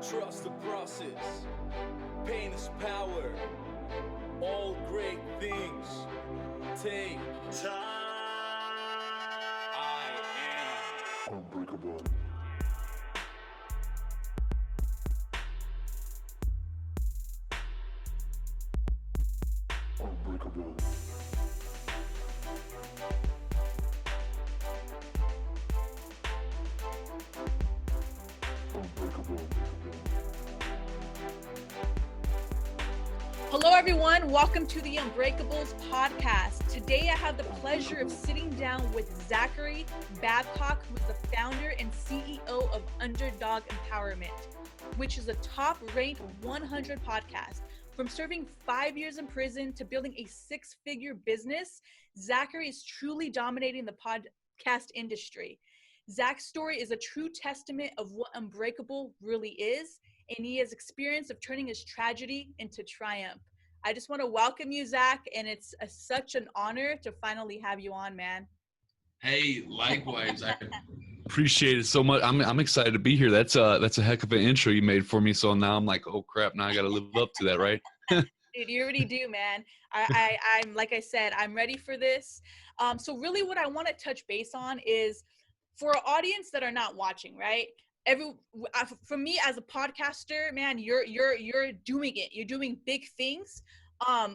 Trust the process. Pain is power. All great things take time. I am unbreakable. Unbreakable. Hello, everyone. Welcome to the Unbreakables podcast. Today, I have the pleasure of sitting down with Zachary Babcock, who is the founder and CEO of Underdog Empowerment, which is a top-ranked 100 podcast. From serving 5 years in prison to building a six-figure business, Zachary is truly dominating the podcast industry. Zach's story is a true testament of what Unbreakable really is, and he has experience of turning his tragedy into triumph. I just want to welcome you, Zach, and it's such an honor to finally have you on, man. Hey, likewise. I appreciate it so much. I'm excited to be here. That's a heck of an intro you made for me. So now I'm like, oh crap, now I got to live up to that, right? Dude, you already do, man. I'm like I said, I'm ready for this. So really, what I want to touch base on is for an audience that are not watching, right? For me as a podcaster, man, you're doing it. You're doing big things.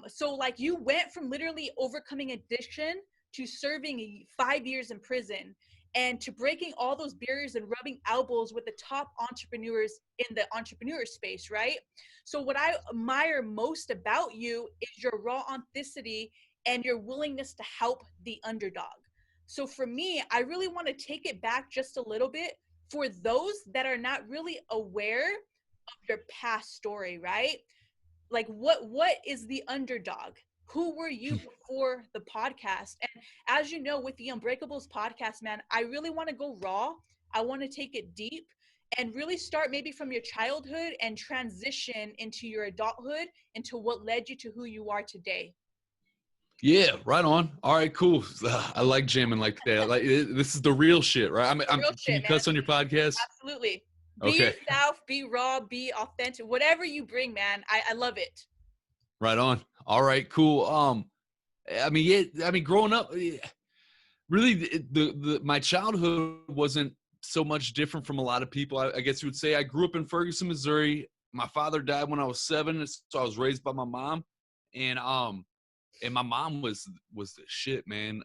So like you went from literally overcoming addiction to serving 5 years in prison and to breaking all those barriers and rubbing elbows with the top entrepreneurs in the entrepreneur space, right? So what I admire most about you is your raw authenticity and your willingness to help the underdog. So for me, I really want to take it back just a little bit for those that are not really aware of your past story, right? Like what is the underdog? Who were you before the podcast? And as you know, with the Unbreakables podcast, man, I really want to go raw. I want to take it deep and really start maybe from your childhood and transition into your adulthood into what led you to who you are today. Yeah, right on. All right, cool. I like jamming like that. Like this is the real shit, right? Can you cuss on your podcast? Absolutely. Be Okay. yourself, be raw, be authentic. Whatever you bring, man, I love it. Right on. All right, cool. Growing up, really, my childhood wasn't so much different from a lot of people. I guess you would say I grew up in Ferguson, Missouri. My father died when I was 7, so I was raised by my mom, and my mom was the shit, man.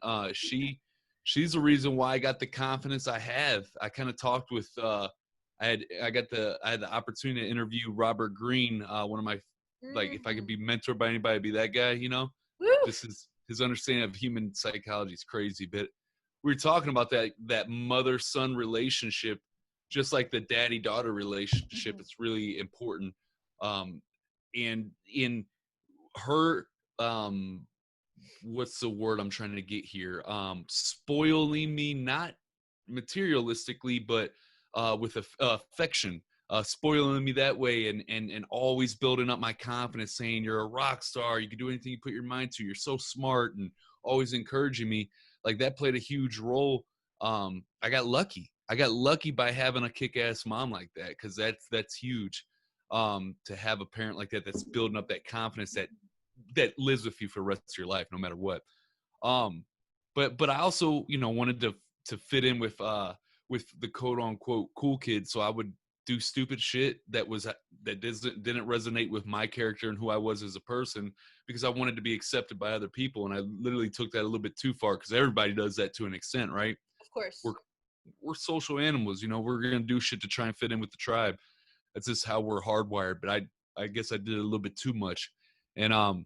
She's the reason why I got the confidence I have. I kind of talked with I had the opportunity to interview Robert Greene, one of my like if I could be mentored by anybody, I'd be that guy, you know. Woo! Just his understanding of human psychology is crazy. But we were talking about that mother-son relationship, just like the daddy-daughter relationship. It's really important. And in her what's the word I'm trying to get here? Spoiling me, not materialistically, but with affection. Spoiling me that way and always building up my confidence, saying you're a rock star, you can do anything you put your mind to, you're so smart, and always encouraging me. Like that played a huge role. I got lucky by having a kick-ass mom like that, because that's huge. To have a parent like that that's building up that confidence that lives with you for the rest of your life, no matter what. But I also, wanted to fit in with the quote unquote cool kids. So I would do stupid shit that didn't resonate with my character and who I was as a person, because I wanted to be accepted by other people. And I literally took that a little bit too far, because everybody does that to an extent, right? Of course. We're social animals, we're going to do shit to try and fit in with the tribe. That's just how we're hardwired. But I guess I did a little bit too much. And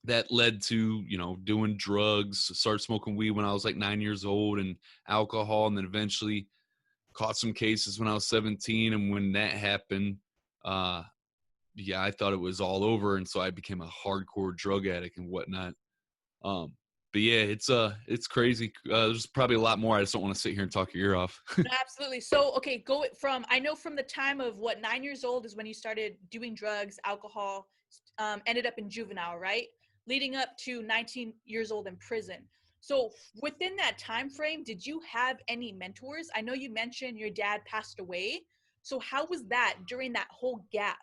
that led to, doing drugs, started smoking weed when I was like 9 years old, and alcohol, and then eventually caught some cases when I was 17. And when that happened, I thought it was all over. And so I became a hardcore drug addict and whatnot. But yeah, it's crazy. There's probably a lot more. I just don't want to sit here and talk your ear off. No, absolutely. So, okay, I know from the time of 9 years old is when you started doing drugs, alcohol, ended up in juvenile, right? Leading up to 19 years old in prison. So within that time frame, did you have any mentors? I know you mentioned your dad passed away, So how was that during that whole gap?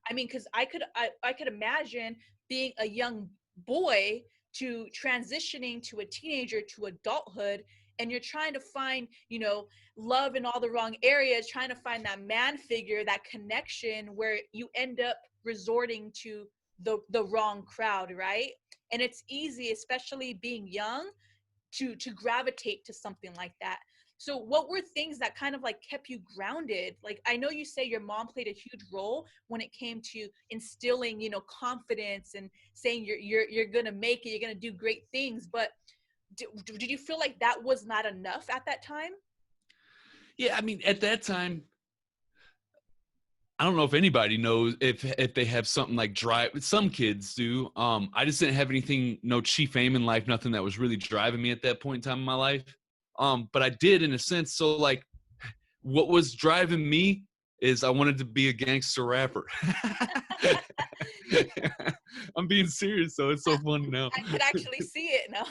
I mean, because I could imagine being a young boy to transitioning to a teenager to adulthood, and you're trying to find, you know, love in all the wrong areas, trying to find that man figure, that connection, where you end up resorting to the wrong crowd, right? And it's easy, especially being young, to gravitate to something like that. So what were things that kind of like kept you grounded? Like, I know you say your mom played a huge role when it came to instilling, you know, confidence and saying you're gonna make it, you're gonna do great things, but did you feel like that was not enough at that time? Yeah, I mean, at that time, I don't know if anybody knows if they have something like drive. Some kids do. I just didn't have anything, no chief aim in life, nothing that was really driving me at that point in time in my life. But I did, in a sense. So like, what was driving me is I wanted to be a gangster rapper. I'm being serious, though. It's so funny now. I could actually see it now.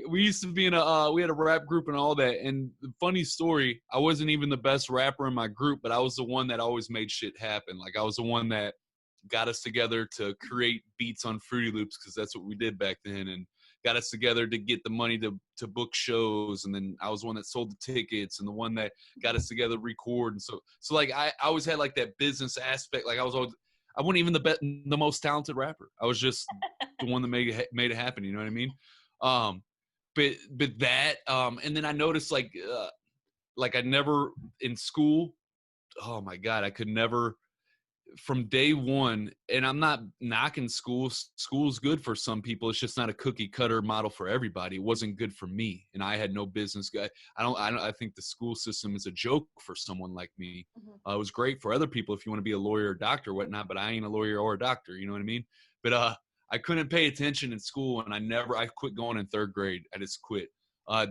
We used to be in we had a rap group and all that. And the funny story, I wasn't even the best rapper in my group, but I was the one that always made shit happen. Like, I was the one that got us together to create beats on Fruity Loops, because that's what we did back then, and got us together to get the money to book shows. And then I was the one that sold the tickets and the one that got us together to record. And so like, I always had like that business aspect. Like, I wasn't even the most talented rapper. I was just the one that made it happen. You know what I mean? But that, and then I noticed like I never in school. Oh my God, I could never, from day one, and I'm not knocking school. School's good for some people. It's just not a cookie cutter model for everybody. It wasn't good for me, and I had no business. I think the school system is a joke for someone like me. Mm-hmm. It was great for other people if you want to be a lawyer or doctor or whatnot, but I ain't a lawyer or a doctor. You know what I mean? But I couldn't pay attention in school, and I quit going in third grade. I just quit.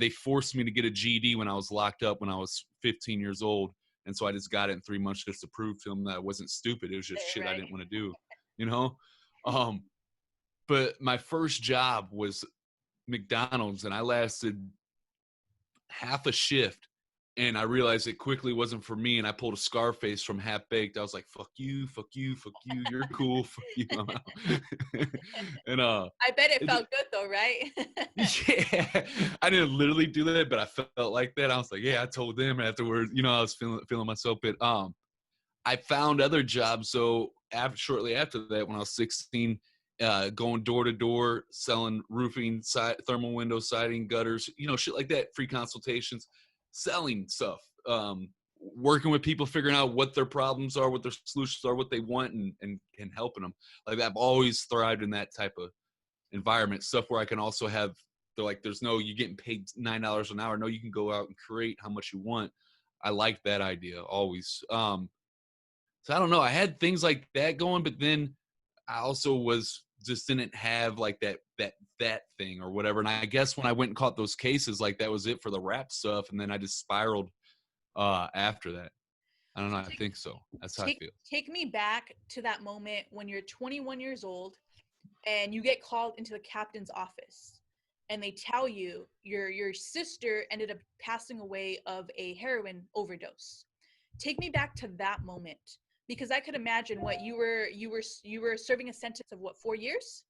They forced me to get a GED when I was locked up when I was 15 years old. And so I just got it in 3 months just to prove to them that I wasn't stupid. It was just shit I didn't want to do, you know? But my first job was McDonald's, and I lasted half a shift, and I realized it quickly wasn't for me, and I pulled a Scarface from Half Baked. I was like, fuck you, you're cool, fuck you, I'm out. And I bet it felt good though, right? yeah, I didn't literally do that, but I felt like that. I was like, yeah, I told them afterwards, you know, I was feeling myself. But I found other jobs. So shortly after that, when I was 16, going door to door, selling roofing, thermal window siding, gutters, you know, shit like that, free consultations, selling stuff, working with people, figuring out what their problems are, what their solutions are, what they want, and helping them. Like, I've always thrived in that type of environment, stuff where I can also have, they're like, there's no, you getting paid $9 an hour. No, you can go out and create how much you want. I like that idea always. So I don't know. I had things like that going, but then I also didn't have like that thing or whatever. And I guess when I went and caught those cases, like, that was it for the rap stuff. And then I just spiraled after that. I don't know. I think so. That's how I feel. Take me back to that moment when you're 21 years old and you get called into the captain's office and they tell you your sister ended up passing away of a heroin overdose. Take me back to that moment, because I could imagine what you were serving a sentence of 4 years?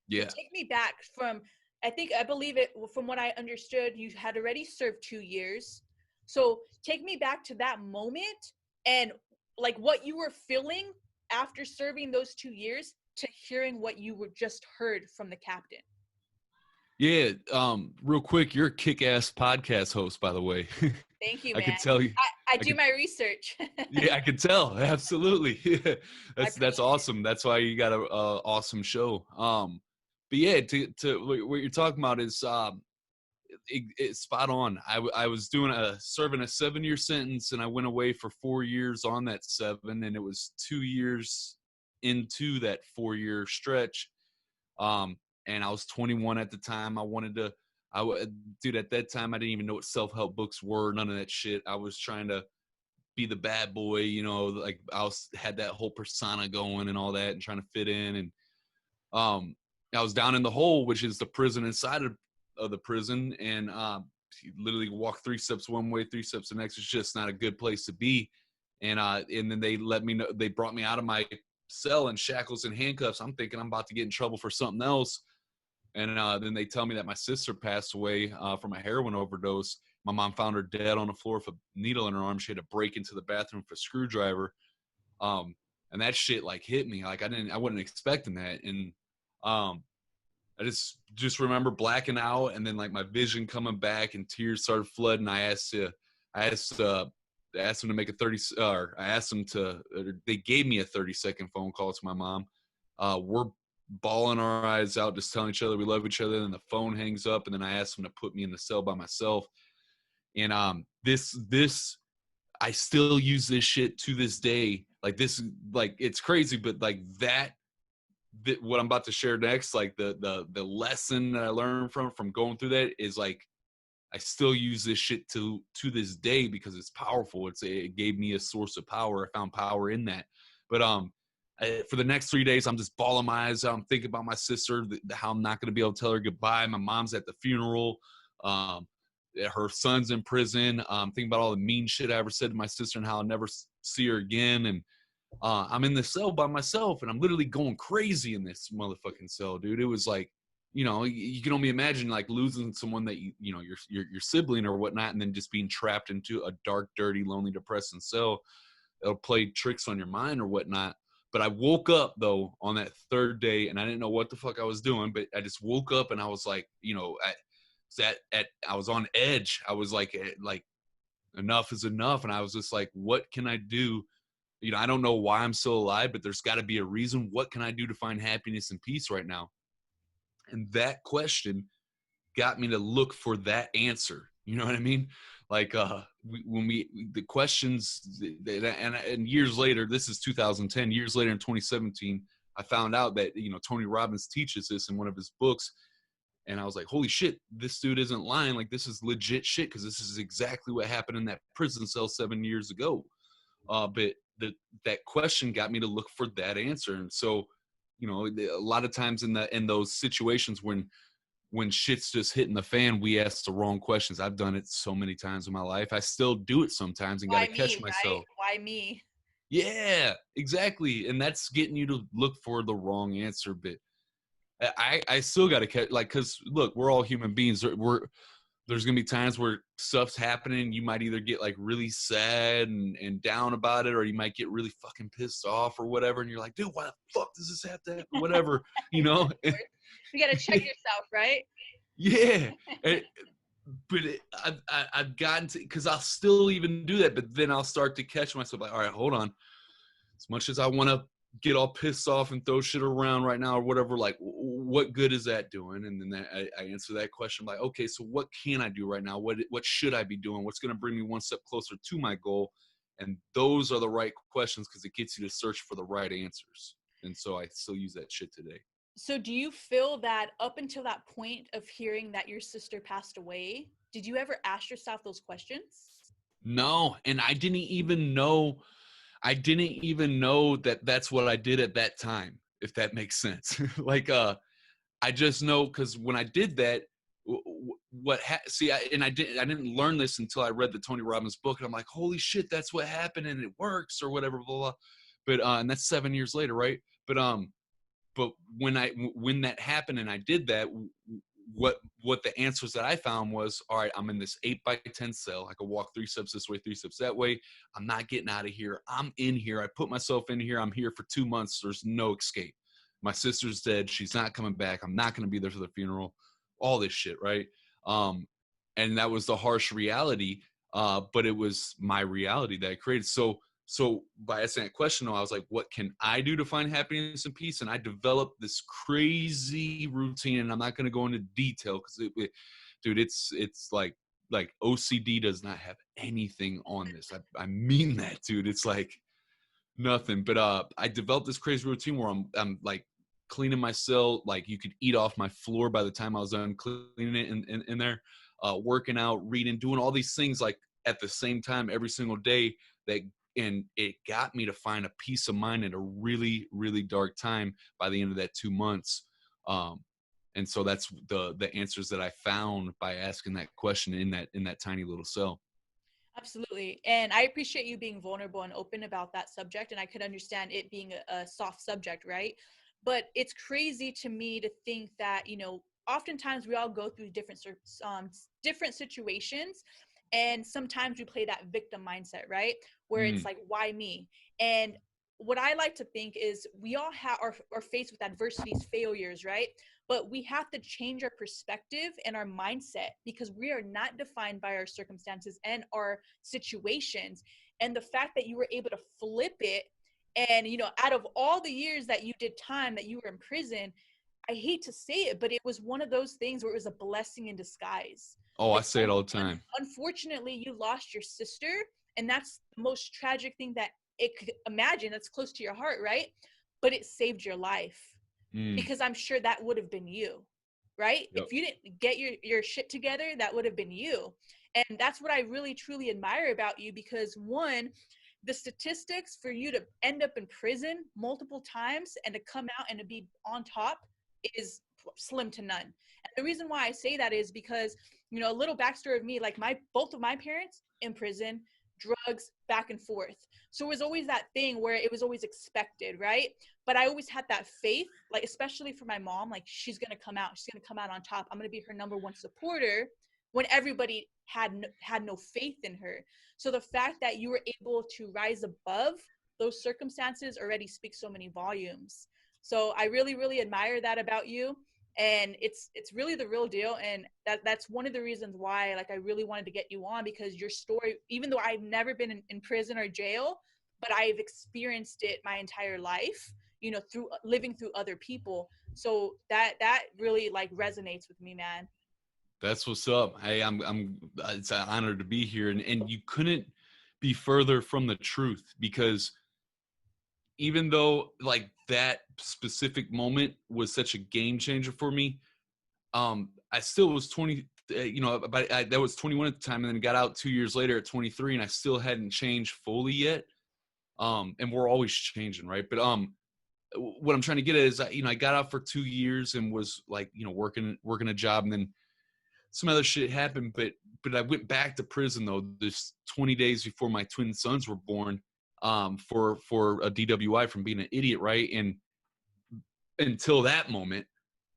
Yeah. Take me back from, I believe it, from what I understood, you had already served 2 years. So take me back to that moment and like what you were feeling after serving those 2 years to hearing what you were just heard from the captain. Yeah. Real quick, you're a kick-ass podcast host, by the way. Thank you, man. I could tell you. I do my research. Yeah, I could tell. Absolutely. That's awesome. That's why you got a awesome show. But yeah, to what you're talking about is it's spot on. I was serving a 7-year sentence, and I went away for 4 years on that 7, and it was 2 years into that 4-year stretch. And I was 21 at the time. Dude, at that time, I didn't even know what self-help books were. None of that shit. I was trying to be the bad boy, you know, like had that whole persona going and all that, and trying to fit in. And I was down in the hole, which is the prison inside of the prison. And literally walk 3 steps one way, 3 steps the next. It's just not a good place to be. And then they let me know, they brought me out of my cell in shackles and handcuffs. I'm thinking I'm about to get in trouble for something else. And then they tell me that my sister passed away from a heroin overdose. My mom found her dead on the floor with a needle in her arm. She had to break into the bathroom with a screwdriver. And that shit like hit me. Like I wasn't expecting that. And I just remember blacking out, and then like my vision coming back and tears started flooding. I asked them to make a 30, or I asked them to, they gave me a 30-second phone call to my mom. We're bawling our eyes out, just telling each other we love each other. And then the phone hangs up, and then I asked them to put me in the cell by myself. And this I still use this shit to this day. Like this, like it's crazy, but like that what I'm about to share next, like the lesson that I learned from going through that is like I still use this shit to this day because it's powerful. It gave me a source of power. I found power in that. But for the next 3 days, I'm just bawling my eyes out. I'm thinking about my sister, how I'm not going to be able to tell her goodbye. My mom's at the funeral. Her son's in prison. Thinking about all the mean shit I ever said to my sister and how I'll never see her again. And I'm in the cell by myself, and I'm literally going crazy in this motherfucking cell, dude. It was like, you know, you can only imagine like losing someone that you know, your sibling or whatnot, and then just being trapped into a dark, dirty, lonely, depressing cell. It'll play tricks on your mind or whatnot. But I woke up though on that 3rd day, and I didn't know what the fuck I was doing, but I just woke up and I was like, you know, I was on edge. I was like enough is enough, and I was just like, what can I do? You know, I don't know why I'm still alive, but there's got to be a reason. What can I do to find happiness and peace right now? And that question got me to look for that answer. You know what I mean? Like the questions, and years later, this is 2010, years later in 2017, I found out that, you know, Tony Robbins teaches this in one of his books. And I was like, holy shit, this dude isn't lying. Like, this is legit shit, because this is exactly what happened in that prison cell 7 years ago. But that question got me to look for that answer. And so, you know, a lot of times in those situations when shit's just hitting the fan, we ask the wrong questions. I've done it so many times in my life. I still do it sometimes and got to catch myself. Right? Why me? Yeah, exactly. And that's getting you to look for the wrong answer. But I still got to catch, like, because look, we're all human beings. There's going to be times where stuff's happening. You might either get like really sad and down about it, or you might get really fucking pissed off or whatever. And you're like, dude, why the fuck does this have to happen? Whatever, you know? You got to check yourself, right? Yeah. But I've gotten to, because I'll still even do that, but then I'll start to catch myself like, all right, hold on. As much as I want to get all pissed off and throw shit around right now or whatever, like, what good is that doing? And then I answer that question like, okay, so what can I do right now? What should I be doing? What's going to bring me one step closer to my goal? And those are the right questions, because it gets you to search for the right answers. And so I still use that shit today. So do you feel that up until that point of hearing that your sister passed away, did you ever ask yourself those questions? No. And I didn't even know that that's what I did at that time, if that makes sense. Like, I just know, because when I did that, I didn't learn this until I read the Tony Robbins book, and I'm like, holy shit, that's what happened, and it works, or whatever, blah, blah. But and that's 7 years later, right? But when that happened and I did that, what the answers that I found was, all right, I'm in this 8x10 cell. I can walk 3 steps this way, 3 steps that way. I'm not getting out of here. I'm in here. I put myself in here. I'm here for 2 months. There's no escape. My sister's dead. She's not coming back. I'm not going to be there for the funeral. All this shit, right? And that was the harsh reality, but it was my reality that I created. So by asking that question, though, I was like, what can I do to find happiness and peace? And I developed this crazy routine, and I'm not going to go into detail because, dude, it's like OCD does not have anything on this. I mean that, dude. It's like nothing. But I developed this crazy routine where I'm like cleaning my cell. Like, you could eat off my floor by the time I was done cleaning it in there, working out, reading, doing all these things like at the same time every single day. And it got me to find a peace of mind at a really, really dark time by the end of that 2 months. And so that's the answers that I found by asking that question in that tiny little cell. Absolutely. And I appreciate you being vulnerable and open about that subject. And I could understand it being a soft subject, right? But it's crazy to me to think that, you know, oftentimes we all go through different situations. And sometimes we play that victim mindset, right? Where it's like, why me? And what I like to think is we all are faced with adversities, failures, right? But we have to change our perspective and our mindset, because we are not defined by our circumstances and our situations. And the fact that you were able to flip it, and, you know, out of all the years that you did time, that you were in prison, I hate to say it, but it was one of those things where it was a blessing in disguise. Oh, I say it all the time. Unfortunately, you lost your sister, and that's the most tragic thing that it could imagine, that's close to your heart, right? But it saved your life, because I'm sure that would have been you, right? Yep. If you didn't get your shit together, that would have been you. And that's what I really truly admire about you, because one, the statistics for you to end up in prison multiple times and to come out and to be on top is slim to none. And the reason why I say that is because, you know, a little backstory of me, like both of my parents in prison, drugs, back and forth. So it was always that thing where it was always expected, right? But I always had that faith, like, especially for my mom, like, she's going to come out. She's going to come out on top. I'm going to be her number one supporter, when everybody had no faith in her. So the fact that you were able to rise above those circumstances already speaks so many volumes. So I really, really admire that about you. And it's really the real deal. And that's one of the reasons why, like, I really wanted to get you on, because your story, even though I've never been in prison or jail, but I've experienced it my entire life, you know, through living through other people. So that really, like, resonates with me, man. That's what's up. Hey, I'm it's an honor to be here. And you couldn't be further from the truth, because even though, like, that specific moment was such a game changer for me, I still was 20, that was 21 at the time, and then got out 2 years later at 23, and I still hadn't changed fully yet. And we're always changing, right? But what I'm trying to get at is, I got out for 2 years and was, like, working a job, and then some other shit happened, but I went back to prison, though, this 20 days before my twin sons were born, for a DWI from being an idiot, right? And until that moment,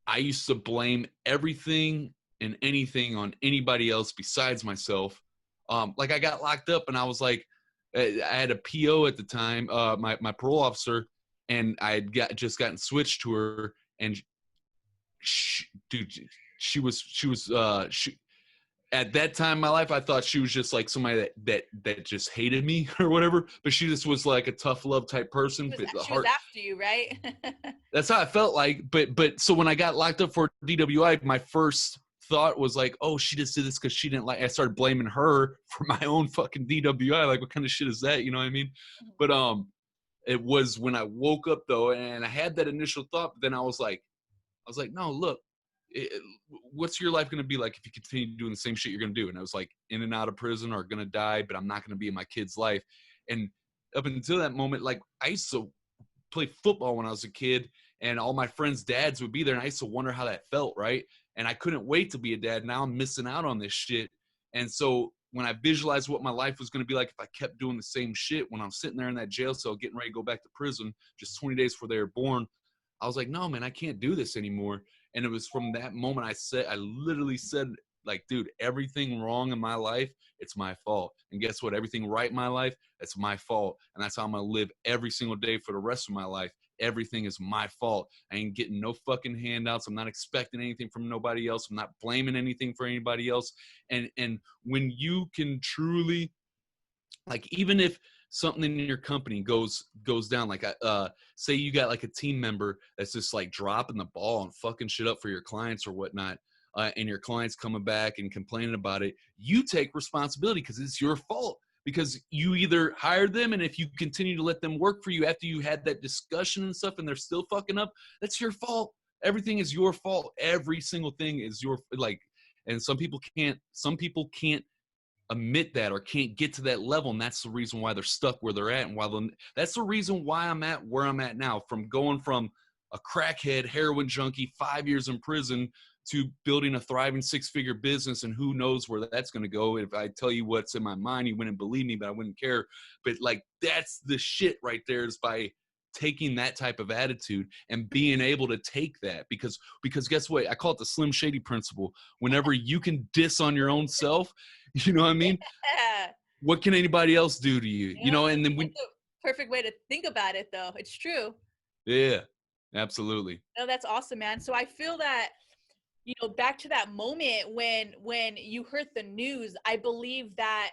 I used to blame everything and anything on anybody else besides myself. Like, I got locked up, and I was like, I had a PO at the time, my parole officer, and I had just gotten switched to her, and she was at that time in my life, I thought she was just like somebody that just hated me or whatever, but she just was like a tough love type person. She was after you, right? That's how I felt like. But so when I got locked up for DWI, my first thought was like, oh, she just did this because she didn't like. I started blaming her for my own fucking DWI. Like, what kind of shit is that? You know what I mean? But it was when I woke up, though, and I had that initial thought. But then I was like, no, look. What's your life going to be like if you continue doing the same shit you're going to do? And I was like, in and out of prison, or going to die, but I'm not going to be in my kid's life. And up until that moment, like, I used to play football when I was a kid, and all my friends' dads would be there, and I used to wonder how that felt, right? And I couldn't wait to be a dad. Now I'm missing out on this shit. And so when I visualized what my life was going to be like if I kept doing the same shit, when I'm sitting there in that jail cell getting ready to go back to prison just 20 days before they were born, I was like, no, man, I can't do this anymore. And it was from that moment I literally said, like, dude, everything wrong in my life, it's my fault. And guess what? Everything right in my life, it's my fault. And that's how I'm going to live every single day for the rest of my life. Everything is my fault. I ain't getting no fucking handouts. I'm not expecting anything from nobody else. I'm not blaming anything for anybody else. And when you can truly, like, even if something in your company goes down, like, say you got like a team member that's just like dropping the ball and fucking shit up for your clients or whatnot, and your clients coming back and complaining about it, you take responsibility because it's your fault, because you either hired them, and if you continue to let them work for you after you had that discussion and stuff and they're still fucking up, that's your fault. Everything is your fault. Every single thing is your, like, and some people can't admit that or can't get to that level, and that's the reason why they're stuck where they're at. And that's the reason why I'm at where I'm at now, from going from a crackhead, heroin junkie, 5 years in prison, to building a thriving 6-figure business, and who knows where that's going to go. If I tell you what's in my mind, you wouldn't believe me, but I wouldn't care. But like, that's the shit right there, is by taking that type of attitude and being able to take that, because guess what? I call it the Slim Shady principle. Whenever you can diss on your own self, you know what I mean? Yeah. What can anybody else do to you? You know, and then That's a perfect way to think about it, though. It's true. yeah, absolutely. No, that's awesome, man. So I feel that, back to that moment when you heard the news, I believe that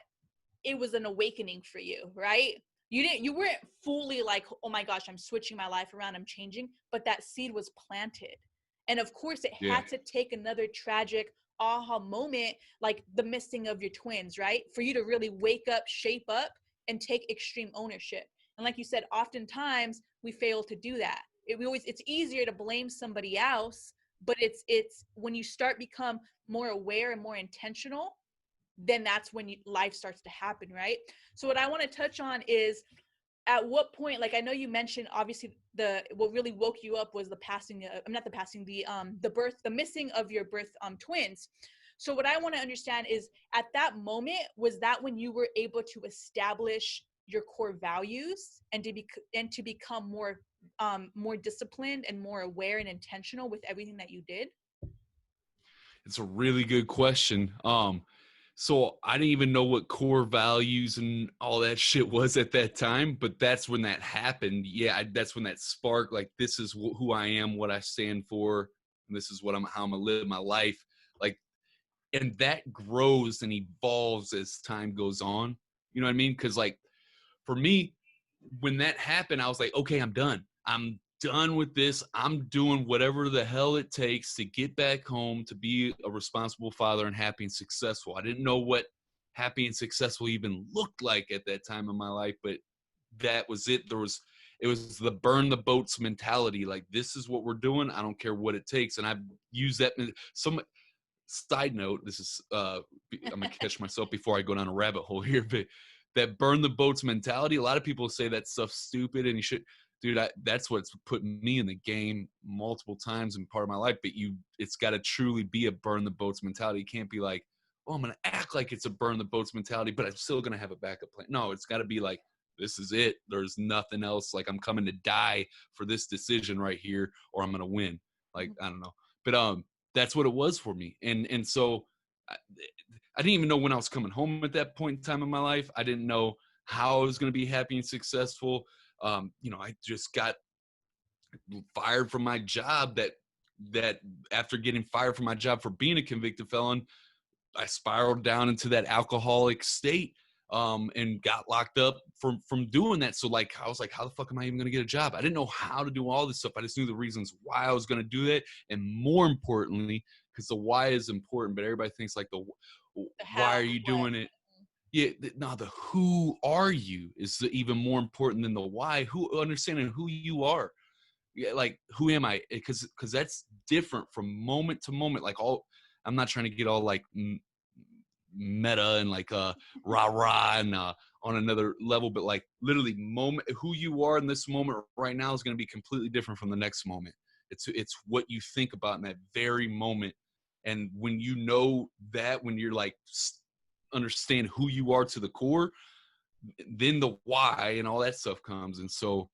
it was an awakening for you, right? You weren't fully like, oh my gosh, I'm switching my life around, I'm changing, but that seed was planted. And of course it had to take another tragic aha moment, like the missing of your twins, right? For you to really wake up, shape up, and take extreme ownership. And like you said, oftentimes we fail to do that. It's easier to blame somebody else, but it's when you start become more aware and more intentional, then that's when life starts to happen, right? So what I want to touch on is, at what point, like I know you mentioned obviously what really woke you up was the missing of your birth twins. So what I want to understand is, at that moment, was that when you were able to establish your core values and to become more disciplined and more aware and intentional with everything that you did? It's a really good question. So I didn't even know what core values and all that shit was at that time, but that's when that happened. Yeah, that's when that spark, like, this is who I am, what I stand for, and this is how I'm gonna live my life. Like, and that grows and evolves as time goes on. You know what I mean? Because like, for me, when that happened, I was like, okay, I'm done. I'm done with this. I'm doing whatever the hell it takes to get back home, to be a responsible father and happy and successful. I didn't know what happy and successful even looked like at that time in my life, but that was it. It was the burn the boats mentality. Like, this is what we're doing. I don't care what it takes. And I've used that. Side note, this is, I'm gonna catch myself before I go down a rabbit hole here, but that burn the boats mentality, a lot of people say that stuff's stupid and you should, dude, that's what's put me in the game multiple times in part of my life. But it's got to truly be a burn the boats mentality. You can't be like, oh, I'm gonna act like it's a burn the boats mentality, but I'm still gonna have a backup plan. No, it's got to be like, this is it. There's nothing else. Like, I'm coming to die for this decision right here, or I'm gonna win. Like, I don't know, but that's what it was for me. And so I didn't even know when I was coming home at that point in time in my life. I didn't know how I was going to be happy and successful. I just got fired from my job. That after getting fired from my job for being a convicted felon, I spiraled down into that alcoholic state, and got locked up from doing that. So like, I was like, how the fuck am I even going to get a job? I didn't know how to do all this stuff. I just knew the reasons why I was going to do that. And more importantly, because the why is important, but everybody thinks like why are you doing it? Yeah, no, the who are you is even more important than the why. Understanding who you are. Yeah, like, who am I? Because that's different from moment to moment. Like, I'm not trying to get all like meta and like rah and on another level, but like, literally, who you are in this moment right now is going to be completely different from the next moment. It's what you think about in that very moment. And when you know that, when you're like, understand who you are to the core, then the why and all that stuff comes. And so,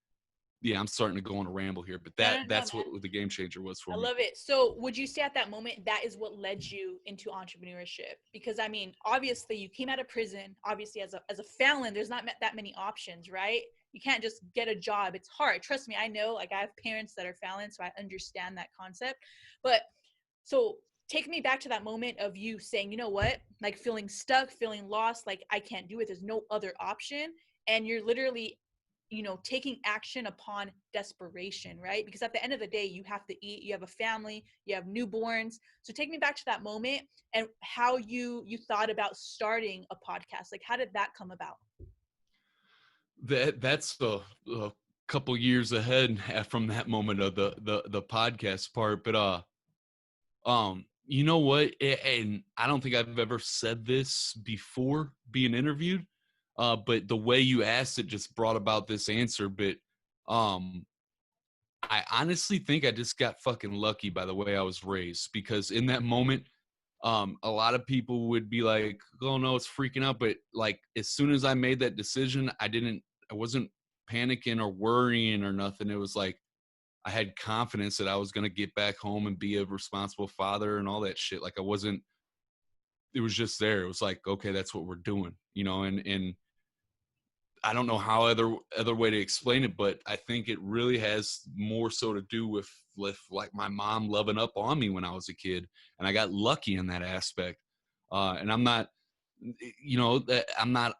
yeah, I'm starting to go on a ramble here, but that's what the game changer was for me. I love it. So would you say at that moment, that is what led you into entrepreneurship? Because I mean, obviously you came out of prison, obviously as a felon, there's not that many options, right? You can't just get a job. It's hard. Trust me. I know, like, I have parents that are felons, so I understand that concept. But so take me back to that moment of you saying, you know what, like, feeling stuck, feeling lost, like, I can't do it. There's no other option. And you're literally, taking action upon desperation, right? Because at the end of the day, you have to eat, you have a family, you have newborns. So take me back to that moment and how you thought about starting a podcast. Like, how did that come about? That's a couple years ahead from that moment of the podcast part. But you know what? And I don't think I've ever said this before being interviewed. But the way you asked it just brought about this answer. But I I honestly think I just got fucking lucky by the way I was raised, because in that moment, a lot of people would be like, oh no, it's freaking out. But like, as soon as I made that decision, I wasn't panicking or worrying or nothing. It was like, I had confidence that I was going to get back home and be a responsible father and all that shit. Like, it was just there. It was like, okay, that's what we're doing, and I don't know how other way to explain it, but I think it really has more so to do with like my mom loving up on me when I was a kid, and I got lucky in that aspect. And I'm not, I'm not.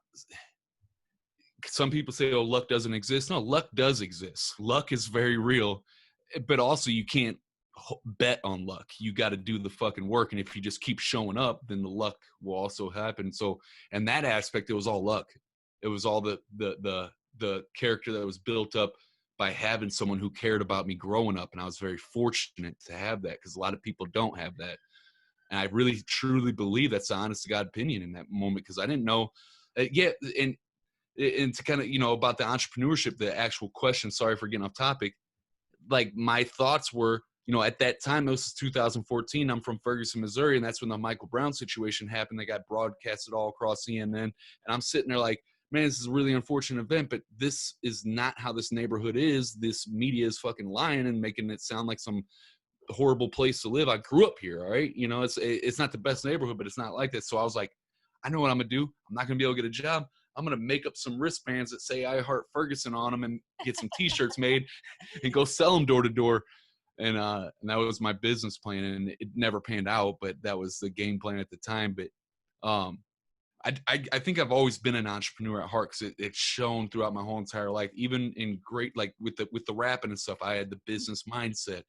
Some people say, "Oh, luck doesn't exist." No, luck does exist. Luck is very real, but also you can't bet on luck. You got to do the fucking work, and if you just keep showing up, then the luck will also happen. So, in that aspect, it was all luck. It was all the character that was built up by having someone who cared about me growing up, and I was very fortunate to have that, because a lot of people don't have that. And I really truly believe that's the honest to God opinion in that moment, because I didn't know. And to kind of, about the entrepreneurship, the actual question, sorry for getting off topic, like my thoughts were, at that time, this is 2014, I'm from Ferguson, Missouri, and that's when the Michael Brown situation happened. They got broadcasted all across CNN, and I'm sitting there like, man, this is a really unfortunate event, but this is not how this neighborhood is. This media is fucking lying and making it sound like some horrible place to live. I grew up here, all right? It's not the best neighborhood, but it's not like that. So I was like, I know what I'm gonna do. I'm not gonna be able to get a job. I'm gonna make up some wristbands that say I Heart Ferguson on them and get some T-shirts made and go sell them door to door. And that was my business plan, and it never panned out, but that was the game plan at the time. But I think I've always been an entrepreneur at heart, because it's shown throughout my whole entire life. Even in great, like with the rapping and stuff, I had the business mindset.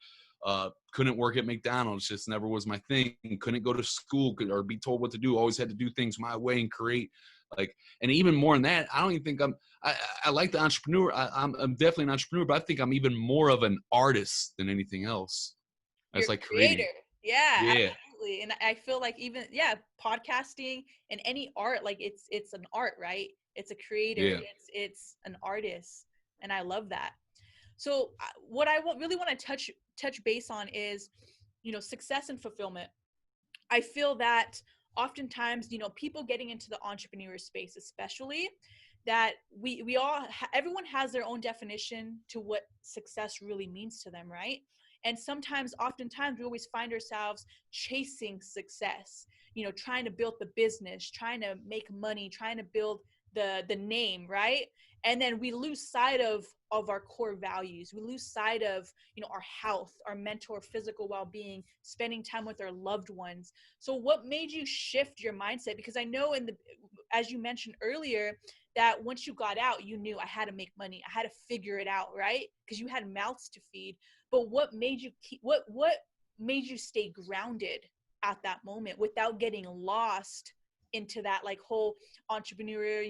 Couldn't work at McDonald's, just never was my thing. Couldn't go to school or be told what to do. Always had to do things my way and create. Like, and even more than that, I don't even think I like the entrepreneur. I'm definitely an entrepreneur, but I think I'm even more of an artist than anything else. You're like creator. creating. Yeah, Yeah. absolutely. And I feel like even podcasting and any art, like it's an art, right? It's a creator. Yeah. It's an artist, and I love that. So what I really want to touch base on is, success and fulfillment. I feel that oftentimes, people getting into the entrepreneur space, especially, that we all everyone has their own definition to what success really means to them, right? And oftentimes we always find ourselves chasing success, trying to build the business, trying to make money, trying to build the name, right? And then we lose sight of our core values. We lose sight of, our health, our mental or physical well-being, spending time with our loved ones. So what made you shift your mindset? Because I know as you mentioned earlier, that once you got out, you knew I had to make money. I had to figure it out, right? Because you had mouths to feed. But what made you what made you stay grounded at that moment without getting lost into that like whole entrepreneur,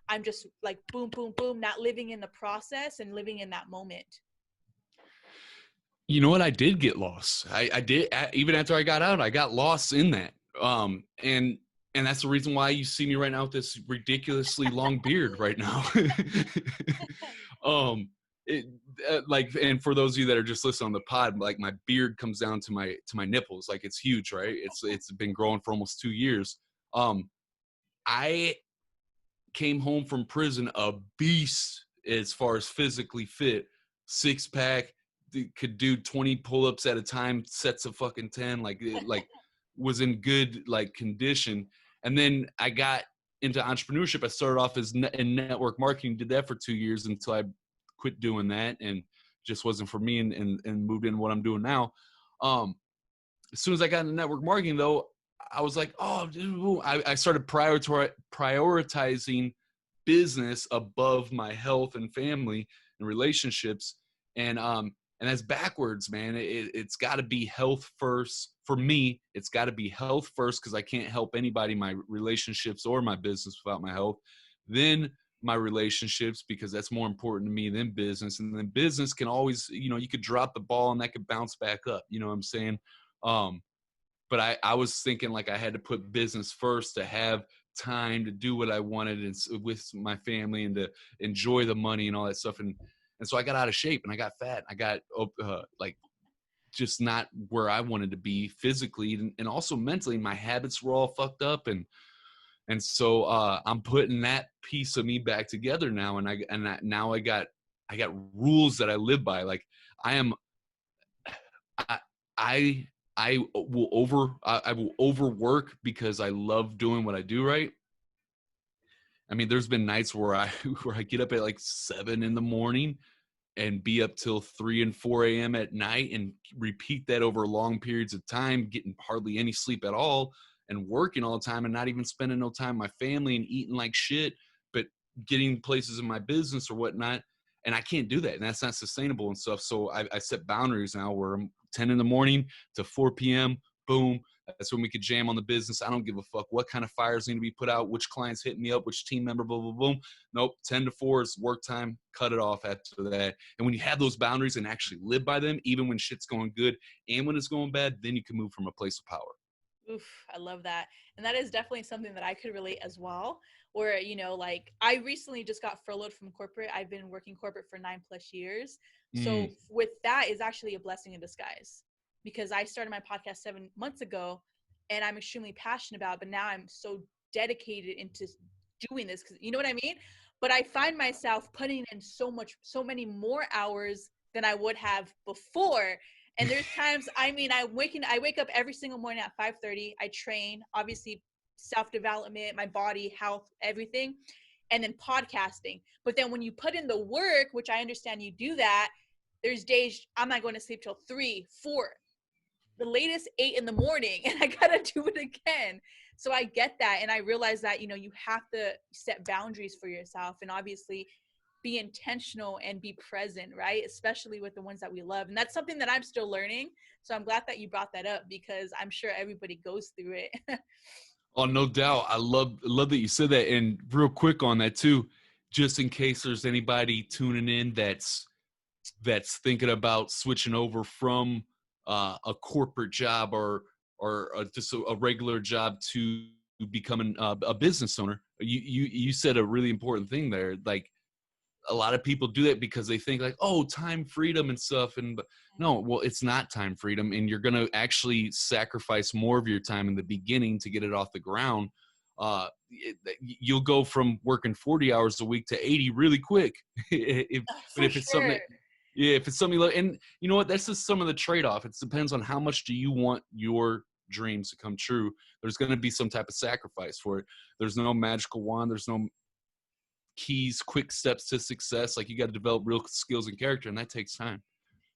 I'm just like boom, boom, boom, not living in the process and living in that moment? You know what? I did get lost. I did. Even after I got out, I got lost in that. And that's the reason why you see me right now with this ridiculously long beard right now. And for those of you that are just listening on the pod, like my beard comes down to my nipples. Like, it's huge, right? It's been growing for almost 2 years. I came home from prison a beast as far as physically fit, 6-pack, could do 20 pull-ups at a time, sets of fucking 10, like was in good like condition. And then I got into entrepreneurship. I started off in network marketing, did that for 2 years until I quit doing that and just wasn't for me, and moved into what I'm doing now. As soon as I got into network marketing though, I was like, I started prioritizing business above my health and family and relationships. And that's backwards, man. It's got to be health first. For me, it's got to be health first, because I can't help anybody, my relationships or my business, without my health. Then my relationships, because that's more important to me than business. And then business can always, you could drop the ball and that could bounce back up. You know what I'm saying? But I was thinking like I had to put business first to have time to do what I wanted and with my family and to enjoy the money and all that stuff. And And so I got out of shape and I got fat. I got like just not where I wanted to be physically and also mentally. My habits were all fucked up. And so I'm putting that piece of me back together now. Now I got rules that I live by. Like I will overwork because I love doing what I do, right? I mean, there's been nights where I get up at like 7 a.m. and be up till 3 and 4 a.m. at night and repeat that over long periods of time, getting hardly any sleep at all and working all the time and not even spending no time with my family and eating like shit, but getting places in my business or whatnot. And I can't do that. And that's not sustainable and stuff. So I set boundaries now where I'm 10 in the morning to 4 p.m. Boom. That's when we could jam on the business. I don't give a fuck what kind of fires need to be put out, which clients hit me up, which team member, blah, blah, blah. Nope. 10 to 4 is work time. Cut it off after that. And when you have those boundaries and actually live by them, even when shit's going good and when it's going bad, then you can move from a place of power. Oof, I love that. And that is definitely something that I could relate as well, where, you know, like I recently just got furloughed from corporate. I've been working corporate for 9+ years. So with that is actually a blessing in disguise, because I started my podcast 7 months ago and I'm extremely passionate about it, but now I'm so dedicated into doing this, because you know what I mean? But I find myself putting in so many more hours than I would have before. And there's times, I mean, I wake up every single morning at 5:30. I train, obviously self-development, my body, health, everything, and then podcasting. But then when you put in the work, which I understand you do that, there's days I'm not going to sleep till 3, 4, the latest 8 in the morning, and I gotta do it again. So I get that. And I realize that, you know, you have to set boundaries for yourself and obviously be intentional and be present, right? Especially with the ones that we love. And that's something that I'm still learning. So I'm glad that you brought that up, because I'm sure everybody goes through it. Oh, no doubt. I love that you said that. And real quick on that too, just in case there's anybody tuning in that's thinking about switching over from a corporate job or just a regular job to becoming a business owner. You said a really important thing there. Like a lot of people do that because they think like, oh, time freedom and stuff. And no, well, it's not time freedom. And you're going to actually sacrifice more of your time in the beginning to get it off the ground. You'll go from working 40 hours a week to 80 really quick. If it's something, if it's something you love, and you know what, that's just some of the trade-off. It depends on how much do you want your dreams to come true. There's going to be some type of sacrifice for it. There's no magical wand. There's no keys, quick steps to success. Like you got to develop real skills and character, and that takes time.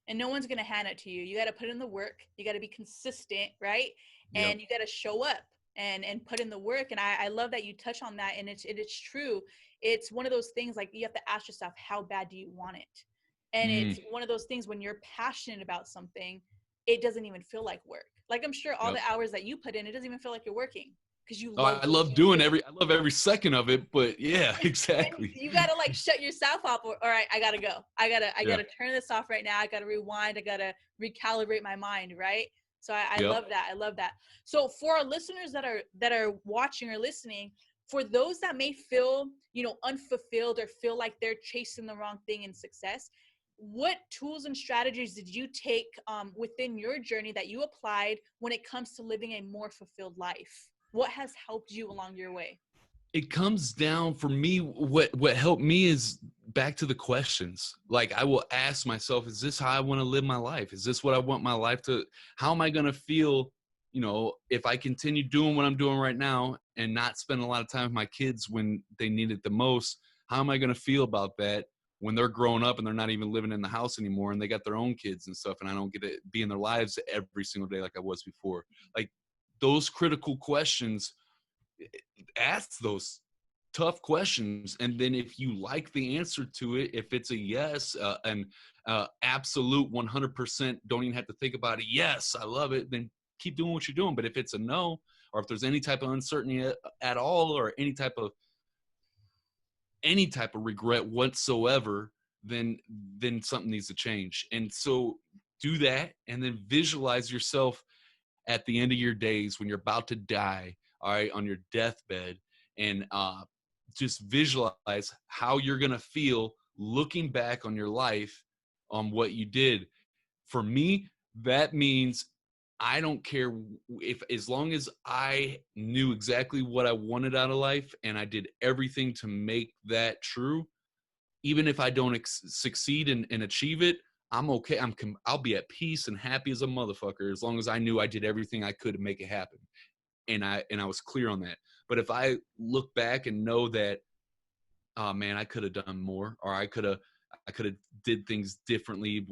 And no one's going to hand it to you. You got to put in the work. You got to be consistent, right? And you got to show up and put in the work. And I love that you touch on that. And it's true. It's one of those things, like you have to ask yourself, how bad do you want it? And it's one of those things when you're passionate about something, it doesn't even feel like work. Like I'm sure all the hours that you put in, it doesn't even feel like you're working. Because you love I love doing I love every second of it, but yeah, exactly. You gotta like shut yourself up. All right, I gotta go. I gotta turn this off right now. I gotta rewind. I gotta recalibrate my mind, right? So I love that. I love that. So for our listeners that are watching or listening, for those that may feel, you know, unfulfilled or feel like they're chasing the wrong thing in success, what tools and strategies did you take within your journey that you applied when it comes to living a more fulfilled life? What has helped you along your way? It comes down for me. What helped me is back to the questions. Like I will ask myself, is this how I want to live my life? Is this what I want my life to, how am I going to feel, you know, if I continue doing what I'm doing right now and not spend a lot of time with my kids when they need it the most? How am I going to feel about that when they're growing up and they're not even living in the house anymore and they got their own kids and stuff, and I don't get to be in their lives every single day like I was before? Like those critical questions, ask those tough questions. And then if you like the answer to it, if it's a yes, and absolute 100%, don't even have to think about it, yes, I love it, then keep doing what you're doing. But if it's a no, or if there's any type of uncertainty at all, or any type of regret whatsoever, then something needs to change. And so do that, and then visualize yourself at the end of your days when you're about to die, all right, on your deathbed, and just visualize how you're going to feel looking back on your life on what you did. For me, that means I don't care if, as long as I knew exactly what I wanted out of life and I did everything to make that true, even if I don't succeed and achieve it, I'm okay. I'll be at peace and happy as a motherfucker as long as I knew I did everything I could to make it happen. And I was clear on that. But if I look back and know that, oh man, I could have done more, or I could have did things differently,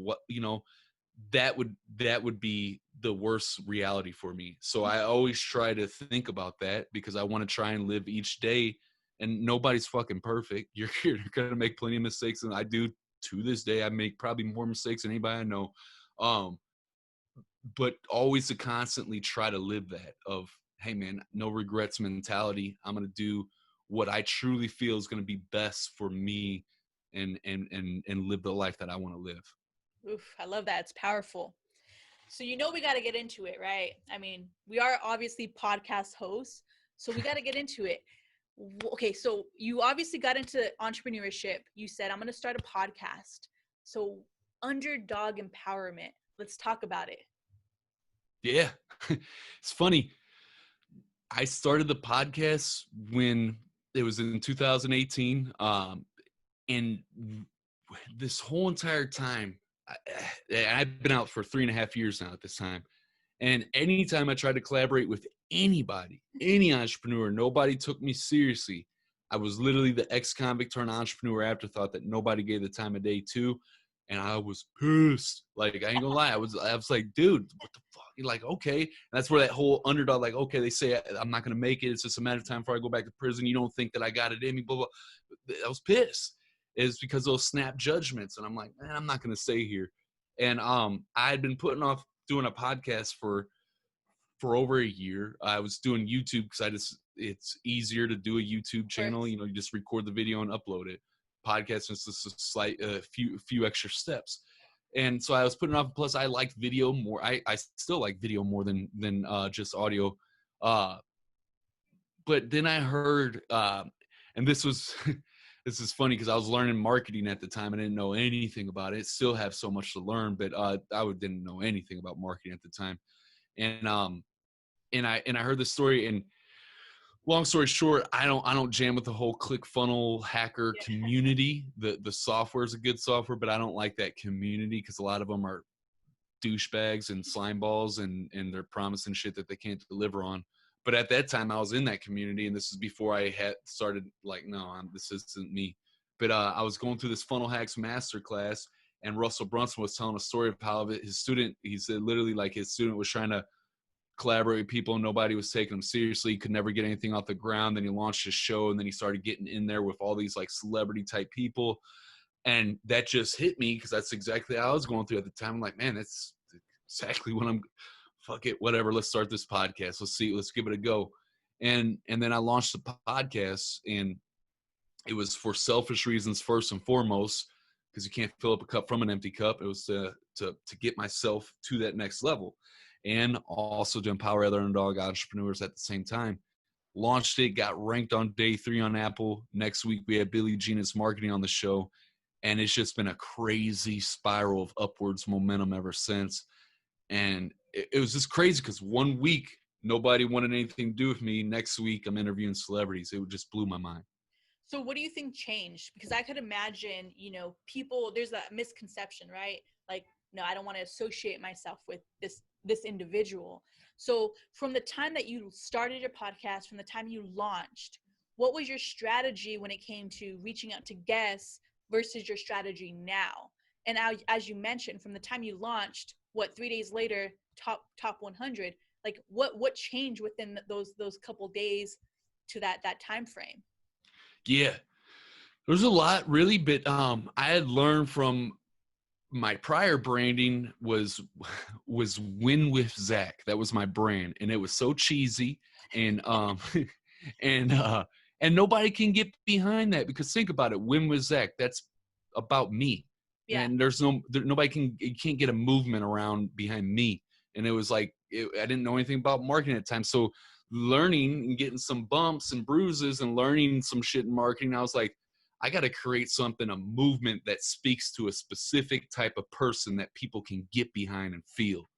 that would be the worst reality for me. So I always try to think about that, because I want to try and live each day, and nobody's fucking perfect. You're going to make plenty of mistakes, and I do to this day. I make probably more mistakes than anybody I know. But always to constantly try to live that of, hey man, no regrets mentality. I'm going to do what I truly feel is going to be best for me, and live the life that I want to live. Oof, I love that. It's powerful. So we got to get into it, right? I mean, we are obviously podcast hosts, so we got to get into it. Okay, so you obviously got into entrepreneurship. You said, I'm going to start a podcast. So Underdog Empowerment. Let's talk about it. Yeah. It's funny. I started the podcast when it was in 2018. And this whole entire time, I've been out for 3.5 years now at this time. And anytime I tried to collaborate with anybody, any entrepreneur, nobody took me seriously. I was literally the ex-convict turned entrepreneur afterthought that nobody gave the time of day to. And I was pissed. Like, I ain't gonna lie. I was like, dude, what the fuck? You're like, okay. And that's where that whole underdog, like, okay, they say I'm not gonna make it. It's just a matter of time before I go back to prison. You don't think that I got it in me, blah, blah. I was pissed. It's because those snap judgments. And I'm like, man, I'm not gonna stay here. And I had been putting off doing a podcast for over a year. I was doing YouTube because it's easier to do a YouTube channel. You just record the video and upload it. Podcast is just a slight few extra steps. And so I was putting off. Plus, I liked video more. I still like video more than just audio. But then I heard, and this was this is funny because I was learning marketing at the time. I didn't know anything about it. Still have so much to learn, but didn't know anything about marketing at the time. And I heard this story, and long story short, I don't jam with the whole ClickFunnels hacker community. The software is a good software, but I don't like that community because a lot of them are douchebags and slime balls, and they're promising shit that they can't deliver on. But at that time, I was in that community, and this is before I had started like, no, this isn't me. But I was going through this funnel hacks masterclass, and Russell Brunson was telling a story of how his student, he said literally like his student was trying to collaborate with people, and nobody was taking him seriously. He could never get anything off the ground. Then he launched his show, and then he started getting in there with all these like celebrity type people. And that just hit me because that's exactly how I was going through at the time. I'm like, man, that's exactly what fuck it, whatever. Let's start this podcast. Let's give it a go. And then I launched the podcast, and it was for selfish reasons first and foremost, because you can't fill up a cup from an empty cup. It was to get myself to that next level, and also to empower other underdog entrepreneurs at the same time. Launched it, got ranked on day 3 on Apple. Next week, we had Billie Jean's marketing on the show. And it's just been a crazy spiral of upwards momentum ever since. And it was just crazy because one week, nobody wanted anything to do with me. Next week, I'm interviewing celebrities. It just blew my mind. So what do you think changed? Because I could imagine, people, there's a misconception, right? Like, no, I don't want to associate myself with this individual. So from the time that you started your podcast, from the time you launched, what was your strategy when it came to reaching out to guests versus your strategy now? And now, as you mentioned, from the time you launched, 3 days later, top 100, like what changed within those couple days to that time frame? Yeah, there's a lot really, but I had learned from my prior branding was Win with Zach. That was my brand, and it was so cheesy, and and nobody can get behind that, because think about it, Win with Zach, that's about me. Yeah. And you can't get a movement around behind me. And it was like, I didn't know anything about marketing at the time. So learning and getting some bumps and bruises and learning some shit in marketing, I was like, I got to create something, a movement that speaks to a specific type of person that people can get behind and feel.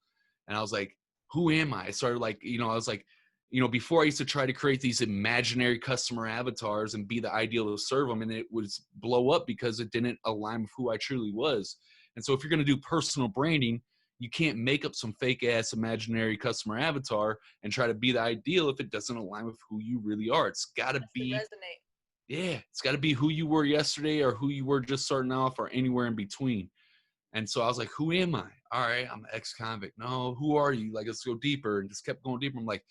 And I was like, who am I? I started like, I was like, before I used to try to create these imaginary customer avatars and be the ideal to serve them, and it would blow up because it didn't align with who I truly was. And so if you're going to do personal branding, you can't make up some fake ass imaginary customer avatar and try to be the ideal if it doesn't align with who you really are. It's got to be resonate. Yeah, it's got to be who you were yesterday or who you were just starting off or anywhere in between. And so I was like, who am I? All right, I'm an ex-convict. No, who are you? Like, let's go deeper. And just kept going deeper. I'm like,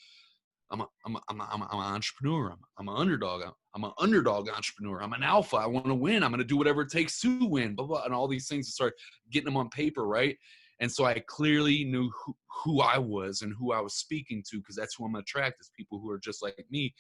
I'm an entrepreneur. I'm an underdog. I'm an underdog entrepreneur. I'm an alpha. I want to win. I'm going to do whatever it takes to win, blah, blah, and all these things to start getting them on paper, right? And so I clearly knew who I was and who I was speaking to, because that's who I'm attracted to, people who are just like me,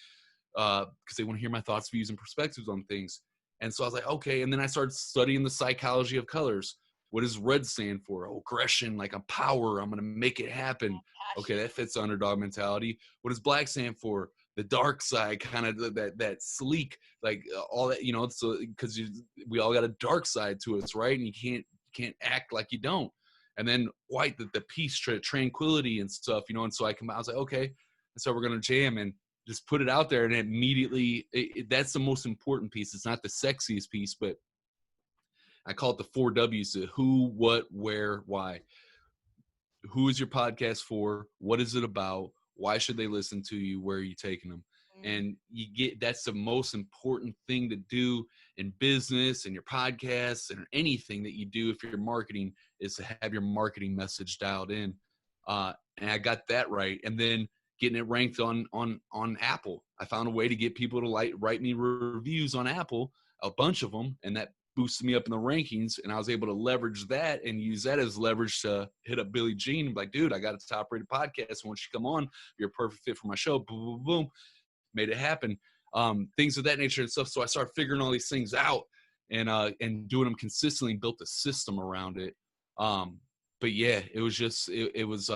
because they want to hear my thoughts, views, and perspectives on things. And so I was like, okay. And then I started studying the psychology of colors. What does red stand for? Oh, aggression, like I'm power. I'm going to make it happen. Okay, that fits underdog mentality. What does black stand for? The dark side, kind of that sleek, like all that, so because we all got a dark side to us, right? And you can't act like you don't. And then white, the peace, tranquility and stuff, and so I was like, okay. And so we're going to jam and just put it out there. And immediately, that's the most important piece. It's not the sexiest piece, but I call it the 4 W's: to who, what, where, why. Who is your podcast for? What is it about? Why should they listen to you? Where are you taking them? And that's the most important thing to do in business and your podcasts and anything that you do if you're marketing, is to have your marketing message dialed in. And I got that right. And then getting it ranked on Apple. I found a way to get people to write me reviews on Apple, a bunch of them, and that boosted me up in the rankings, and I was able to leverage that and use that as leverage to hit up Billie Jean and be like, dude, I got a top-rated podcast. Once you come on, you're a perfect fit for my show. Boom, boom, boom. Made it happen. Things of that nature and stuff. So I started figuring all these things out and doing them consistently, built a system around it. But yeah, it was just, it was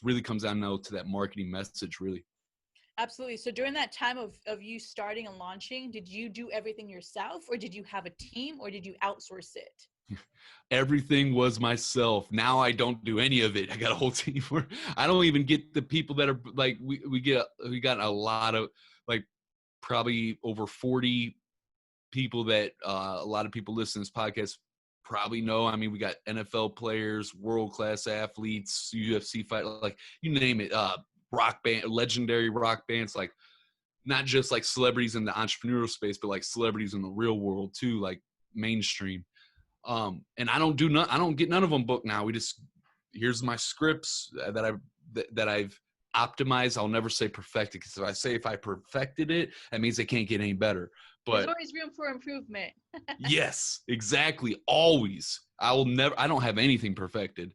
really comes down now to that marketing message, really. Absolutely. So during that time of you starting and launching, did you do everything yourself, or did you have a team, or did you outsource it? Everything was myself. Now I don't do any of it. I got a whole team where I don't even get the people that are like, we got a lot of, like, probably over 40 people that a lot of people listening to this podcast probably know. I mean, we got NFL players, world-class athletes, UFC fight, like you name it, rock band, legendary rock bands, like not just like celebrities in the entrepreneurial space, but like celebrities in the real world too, like mainstream. And I don't get none of them booked now. Here's my scripts that I've optimized. I'll never say perfected, because if I perfected it, that means they can't get any better. But there's always room for improvement. Yes, exactly. Always. I don't have anything perfected.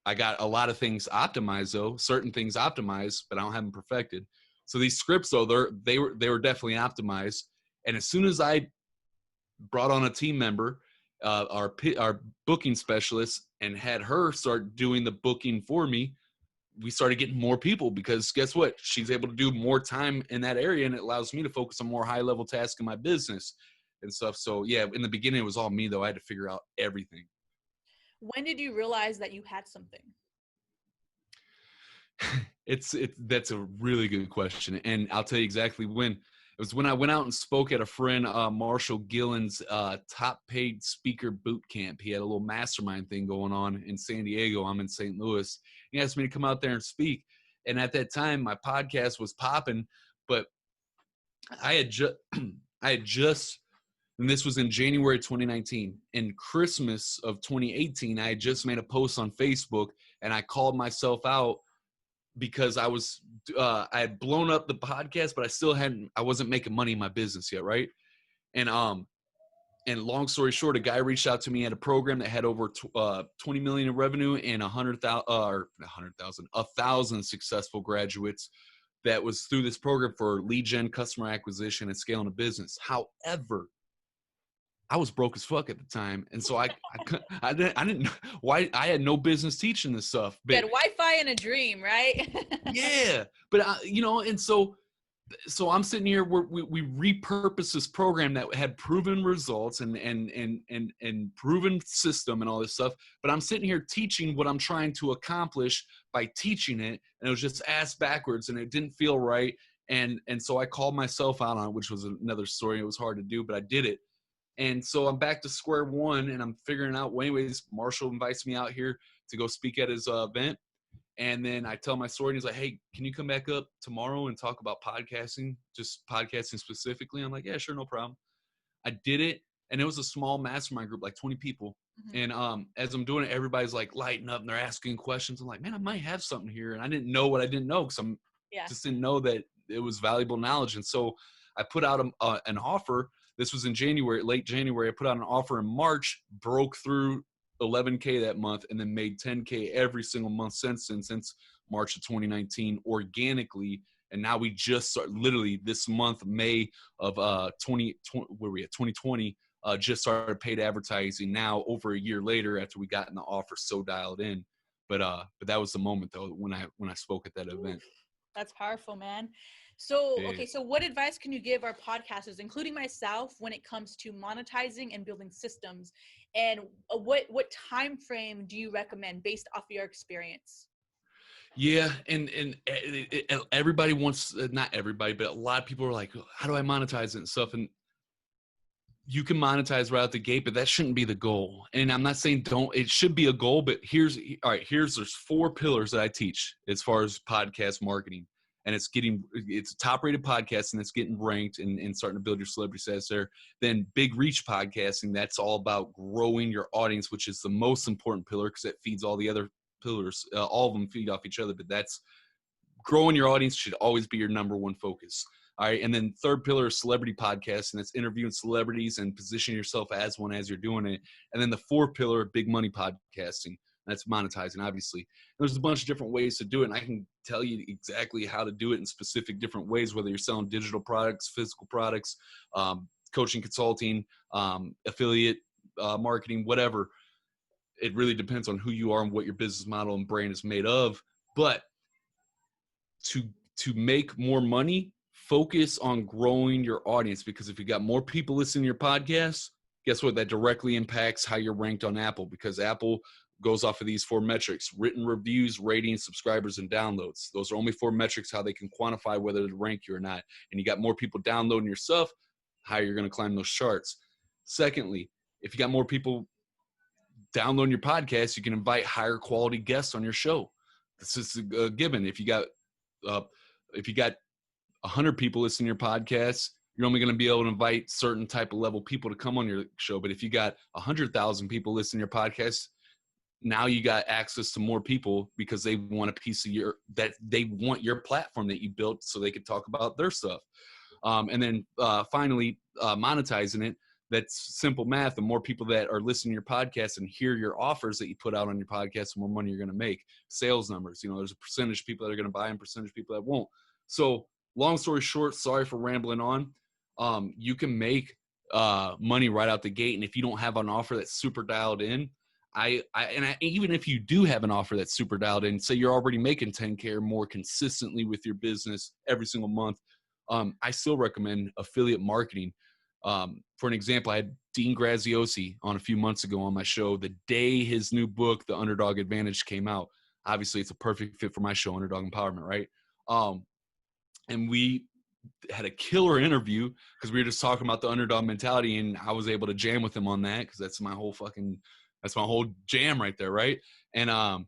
I got a lot of things optimized though, certain things optimized, but I don't have them perfected. So these scripts though, they were definitely optimized. And as soon as I brought on a team member, our booking specialist, and had her start doing the booking for me, we started getting more people, because guess what? She's able to do more time in that area, and it allows me to focus on more high level tasks in my business and stuff. So yeah, in the beginning it was all me though. I had to figure out everything. When did you realize that you had something? That's a really good question. And I'll tell you exactly when. It was when I went out and spoke at a friend, Marshall Gillen's top paid speaker boot camp. He had a little mastermind thing going on in San Diego. I'm in St. Louis. He asked me to come out there and speak. And at that time, my podcast was popping, but I had just, and this was in January 2019. In Christmas of 2018, I had just made a post on Facebook, and I called myself out because I had blown up the podcast, but I wasn't making money in my business yet, right? And long story short, a guy reached out to me at a program that had over 20 million in revenue and 1,000 successful graduates. That was through this program for lead gen, customer acquisition, and scaling a business. However, I was broke as fuck at the time, and so I didn't why I had no business teaching this stuff. But you had Wi-Fi and a dream, right? Yeah, but and so so I'm sitting here where we repurposed this program that had proven results and proven system and all this stuff. But I'm sitting here teaching what I'm trying to accomplish by teaching it. And it was just ass backwards and it didn't feel right. And so I called myself out on it, which was another story. It was hard to do, but I did it. And so I'm back to square one and I'm figuring out, well, anyways, Marshall invites me out here to go speak at his event. And then I tell my story and he's like, hey, can you come back up tomorrow and talk about podcasting, just podcasting specifically? I'm like, yeah, sure. No problem. I did it. And it was a small mastermind group, like 20 people. Mm-hmm. And as I'm doing it, everybody's like lighting up and they're asking questions. I'm like, man, I might have something here. And I didn't know what I didn't know because just didn't know that it was valuable knowledge. And so I put out an offer. This was in January, late January. I put out an offer in March, broke through $11K that month, and then made $10K every single month since March of 2019 organically. And now we just start literally this month, May of 2020, just started paid advertising now over a year later after we got in the offer so dialed in. But that was the moment though when I spoke at that event. That's powerful, man. So, okay, so what advice can you give our podcasters, including myself, when it comes to monetizing and building systems? And what time frame do you recommend based off your experience? Yeah, and everybody wants, not everybody, but a lot of people are like, how do I monetize it and stuff? And you can monetize right out the gate, but that shouldn't be the goal. And I'm not saying it should be a goal, but there's 4 pillars that I teach as far as podcast marketing. And it's a top rated podcast and it's getting ranked and starting to build your celebrity status there. Then big reach podcasting, that's all about growing your audience, which is the most important pillar because it feeds all the other pillars. All of them feed off each other, but that's growing your audience should always be your number one focus. All right. And then third pillar is celebrity podcasts, and that's interviewing celebrities and positioning yourself as one as you're doing it. And then the fourth pillar, big money podcasting. That's monetizing, obviously. There's a bunch of different ways to do it, and I can tell you exactly how to do it in specific different ways, whether you're selling digital products, physical products, coaching, consulting, affiliate marketing, whatever. It really depends on who you are and what your business model and brand is made of. But to make more money, focus on growing your audience, because if you got more people listening to your podcast, guess what? That directly impacts how you're ranked on Apple, because Apple goes off of these 4 metrics: written reviews, ratings, subscribers, and downloads. Those are only 4 metrics how they can quantify whether to rank you or not. And you got more people downloading your stuff, higher you're going to climb those charts. Secondly, if you got more people downloading your podcast, you can invite higher quality guests on your show. This is a given. If you got 100 people listening to your podcast, you're only going to be able to invite certain type of level people to come on your show. But if you got 100,000 people listening to your podcast, now you got access to more people because they want a piece of they want your platform that you built so they could talk about their stuff. And then finally, monetizing it. That's simple math. The more people that are listening to your podcast and hear your offers that you put out on your podcast, the more money you're going to make. Sales numbers, there's a percentage of people that are going to buy and percentage of people that won't. So long story short, sorry for rambling on. You can make money right out the gate. And if you don't have an offer that's super dialed in, even if you do have an offer that's super dialed in, say you're already making 10K or more consistently with your business every single month, I still recommend affiliate marketing. For an example, I had Dean Graziosi on a few months ago on my show the day his new book, The Underdog Advantage, came out. Obviously, it's a perfect fit for my show, Underdog Empowerment, right? And we had a killer interview because we were just talking about the underdog mentality, and I was able to jam with him on that because that's my whole jam right there, right? And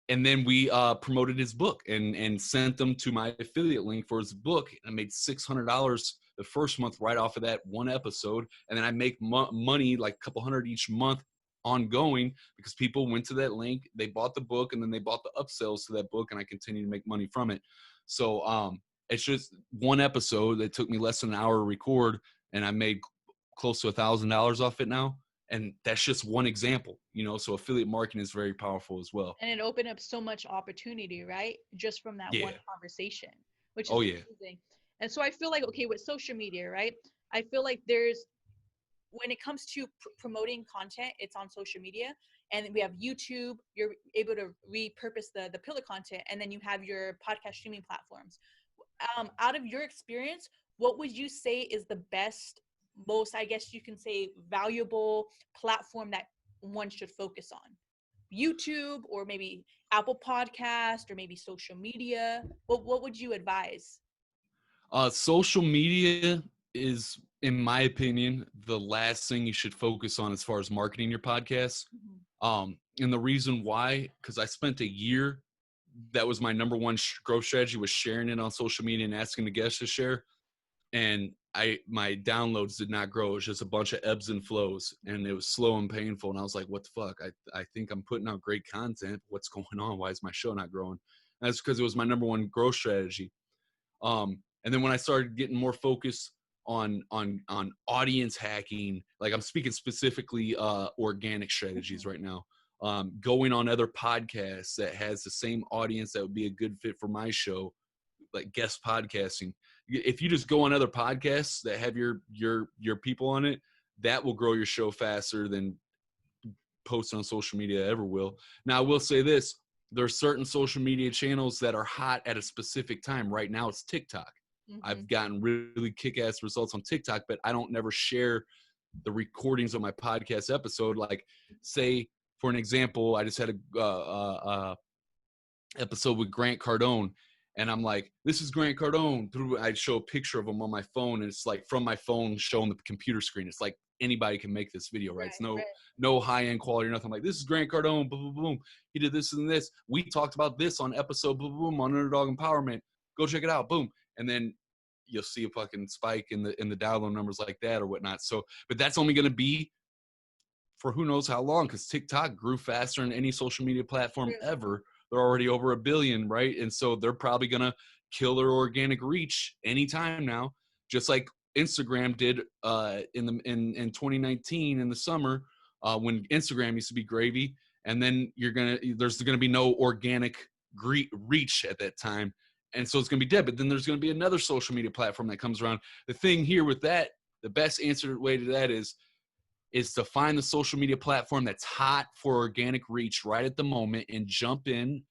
then we promoted his book and sent them to my affiliate link for his book. I made $600 the first month right off of that one episode. And then I make money like a couple hundred each month ongoing because people went to that link, they bought the book, and then they bought the upsells to that book, and I continue to make money from it. So it's just one episode that took me less than an hour to record, and I made close to $1,000 off it now. And that's just one example, so affiliate marketing is very powerful as well. And it opened up so much opportunity, right? Just from that one conversation, which is amazing. And so I feel like, okay, with social media, right? I feel like when it comes to promoting content, it's on social media. And we have YouTube, you're able to repurpose the pillar content, and then you have your podcast streaming platforms. out of your experience, what would you say is the best, most, I guess you can say, valuable platform that one should focus on? YouTube, or maybe Apple Podcast, or maybe social media? What would you advise? Social media is, in my opinion, the last thing you should focus on as far as marketing your podcast. And the reason why, because I spent a year, that was my number one growth strategy, was sharing it on social media and asking the guests to share. And my downloads did not grow. It was just a bunch of ebbs and flows, and it was slow and painful. And I was like, what the fuck? I think I'm putting out great content. What's going on? Why is my show not growing? And that's because it was my number one growth strategy. And then when I started getting more focused on audience hacking, like I'm speaking specifically organic strategies right now, going on other podcasts that has the same audience that would be a good fit for my show, like guest podcasting. If you just go on other podcasts that have your people on it, that will grow your show faster than posting on social media ever will. Now, I will say this. There are certain social media channels that are hot at a specific time. Right now, it's TikTok. I've gotten really kick-ass results on TikTok, but I don't never share the recordings of my podcast episode. Like, say, for an example, I just had a episode with Grant Cardone, and I'm like, this is Grant Cardone. I show a picture of him on my phone, and it's like from my phone showing the computer screen. It's like anybody can make this video, right? It's no high-end quality or nothing. I'm like, this is Grant Cardone, boom, boom, boom. He did this and this. We talked about this on episode, boom, boom, on Underdog Empowerment. Go check it out, boom. And then you'll see a fucking spike in the download numbers like that or whatnot. So, but that's only going to be for who knows how long, because TikTok grew faster than any social media platform ever. They're already over 1 billion, right? And so they're probably going to kill their organic reach anytime now, just like Instagram did in 2019 in the summer when Instagram used to be gravy. And then there's going to be no organic reach at that time. And so it's going to be dead. But then there's going to be another social media platform that comes around. The thing here with that, the best way to that is to find the social media platform that's hot for organic reach right at the moment and jump in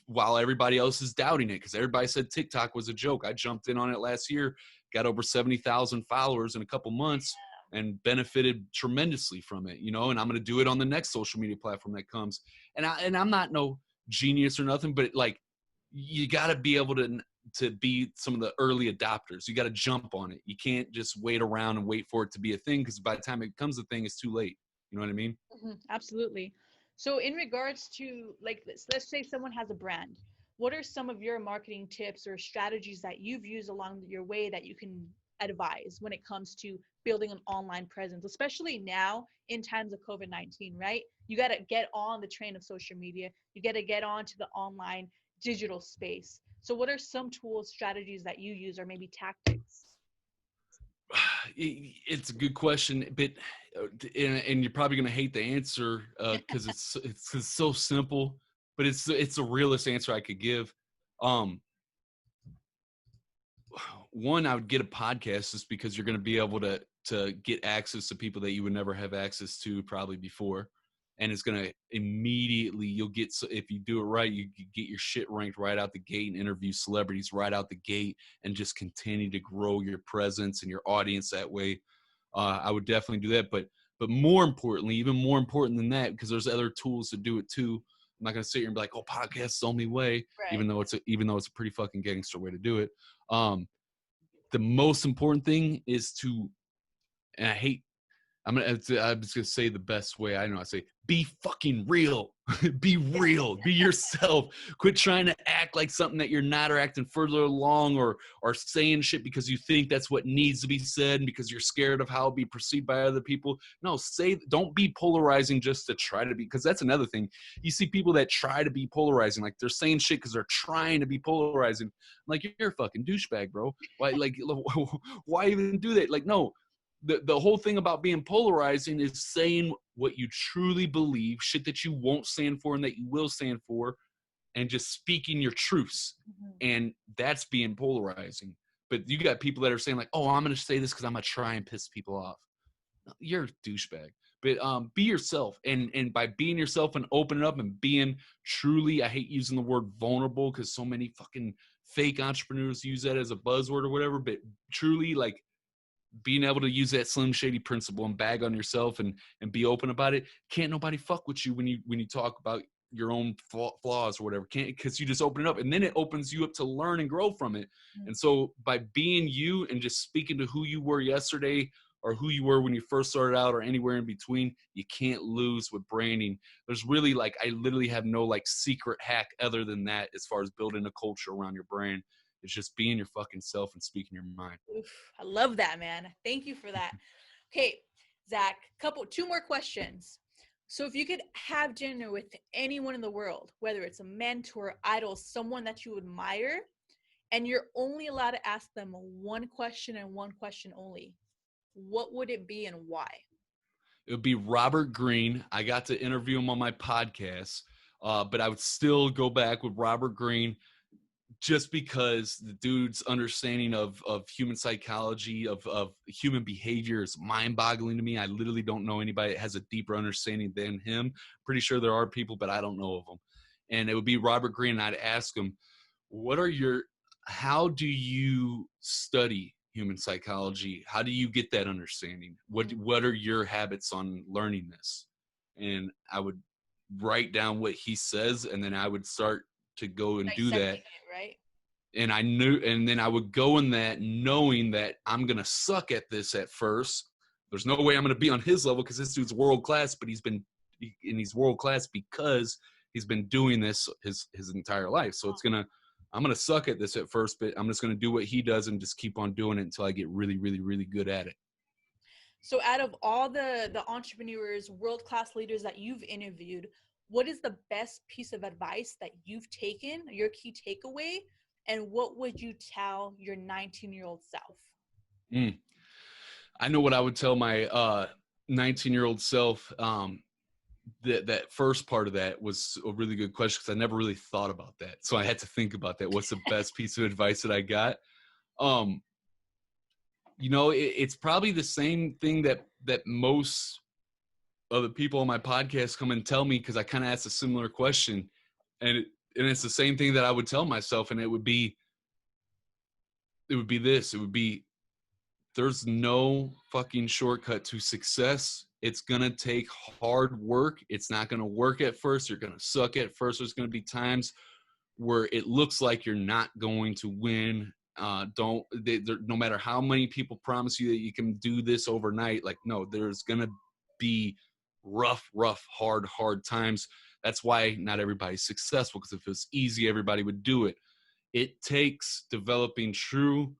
while everybody else is doubting it. Because everybody said TikTok was a joke. I jumped in on it last year, got over 70,000 followers in a couple months and benefited tremendously from it, and I'm going to do it on the next social media platform that comes. And I'm not no genius or nothing, but like, you got to be able to be some of the early adopters. You got to jump on it. You can't just wait around and wait for it to be a thing, because by the time it becomes a thing, it's too late. You know what I mean? Absolutely. So in regards to, like, let's say someone has a brand. What are some of your marketing tips or strategies that you've used along your way that you can advise when it comes to building an online presence, especially now in times of COVID-19, right? You got to get on the train of social media. You got to get on to the online digital space. So what are some tools, strategies that you use, or maybe tactics? It's a good question, but and you're probably going to hate the answer because it's so simple, but it's the realest answer I could give. One, I would get a podcast just because you're going to be able to get access to people that you would never have access to probably before. And it's going to immediately, if you do it right, you get your shit ranked right out the gate and interview celebrities right out the gate and just continue to grow your presence and your audience that way. I would definitely do that. But more importantly, even more important than that, because there's other tools to do it too. I'm not going to sit here and be like, oh, podcast is the only way, right. even though it's a pretty fucking gangster way to do it. The most important thing is I'm just gonna say the best way I know. I say, be fucking real. Be real. Be yourself. Quit trying to act like something that you're not, or acting further along, or saying shit because you think that's what needs to be said and because you're scared of how it'll be perceived by other people. No, don't be polarizing just to try to be, because that's another thing. You see people that try to be polarizing, like they're saying shit because they're trying to be polarizing. I'm like, you're a fucking douchebag, bro. Why even do that? Like, no. The whole thing about being polarizing is saying what you truly believe, shit that you won't stand for and that you will stand for, and just speaking your truths. And that's being polarizing. But you got people that are saying like, oh, I'm going to say this because I'm going to try and piss people off. You're a douchebag. But be yourself. And by being yourself and opening up and being truly, I hate using the word vulnerable because so many fucking fake entrepreneurs use that as a buzzword or whatever, but truly like being able to use that Slim Shady principle and bag on yourself and be open about it. Can't nobody fuck with you when you talk about your own flaws or whatever. Can't, because you just open it up, and then it opens you up to learn and grow from it. And so by being you and just speaking to who you were yesterday or who you were when you first started out or anywhere in between, you can't lose with branding. There's really like, I literally have no like secret hack other than that as far as building a culture around your brand. It's just being your fucking self and speaking your mind. Oof, I love that, man. Thank you for that. Okay, Zach, two more questions. So if you could have dinner with anyone in the world, whether it's a mentor, idol, someone that you admire, and you're only allowed to ask them one question and one question only, what would it be and why? It would be Robert Greene. I got to interview him on my podcast, but I would still go back with Robert Greene just because the dude's understanding of human psychology, of human behavior is mind-boggling to me. I literally don't know anybody that has a deeper understanding than him. Pretty sure there are people, but I don't know of them. And it would be Robert Greene, and I'd ask him, how do you study human psychology? How do you get that understanding? What are your habits on learning this? And I would write down what he says, and then I would start to go and do that. Right? And then I would go in that knowing that I'm going to suck at this at first. There's no way I'm going to be on his level because this dude's world class, but he's world class because he's been doing this his entire life. So I'm going to suck at this at first, but I'm just going to do what he does and just keep on doing it until I get really, really, really good at it. So out of all the entrepreneurs, world-class leaders that you've interviewed, what is the best piece of advice that you've taken, your key takeaway, and what would you tell your 19-year-old self? I know what I would tell my 19-year-old self. That first part of that was a really good question because I never really thought about that. So I had to think about that. What's the best piece of advice that I got? It's probably the same thing that most of the people on my podcast come and tell me, because I kind of asked a similar question, and it's the same thing that I would tell myself, and it would be there's no fucking shortcut to success. It's going to take hard work. It's not going to work at first. You're going to suck at first. There's going to be times where it looks like you're not going to win. No matter how many people promise you that you can do this overnight, like, no, there's going to be rough, hard times. That's why not everybody's successful, because if it was easy, everybody would do it. It takes developing true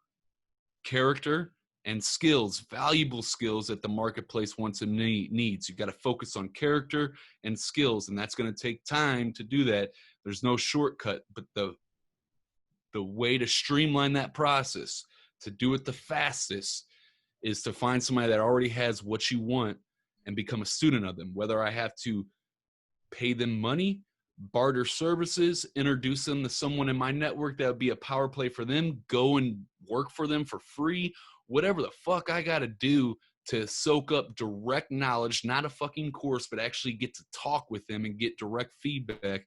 character and skills, valuable skills that the marketplace wants and needs. You got to focus on character and skills, and that's going to take time to do that. There's no shortcut, but the way to streamline that process, to do it the fastest, is to find somebody that already has what you want and become a student of them. Whether I have to pay them money, barter services, introduce them to someone in my network that would be a power play for them, go and work for them for free, whatever the fuck I got to do to soak up direct knowledge, not a fucking course, but actually get to talk with them and get direct feedback,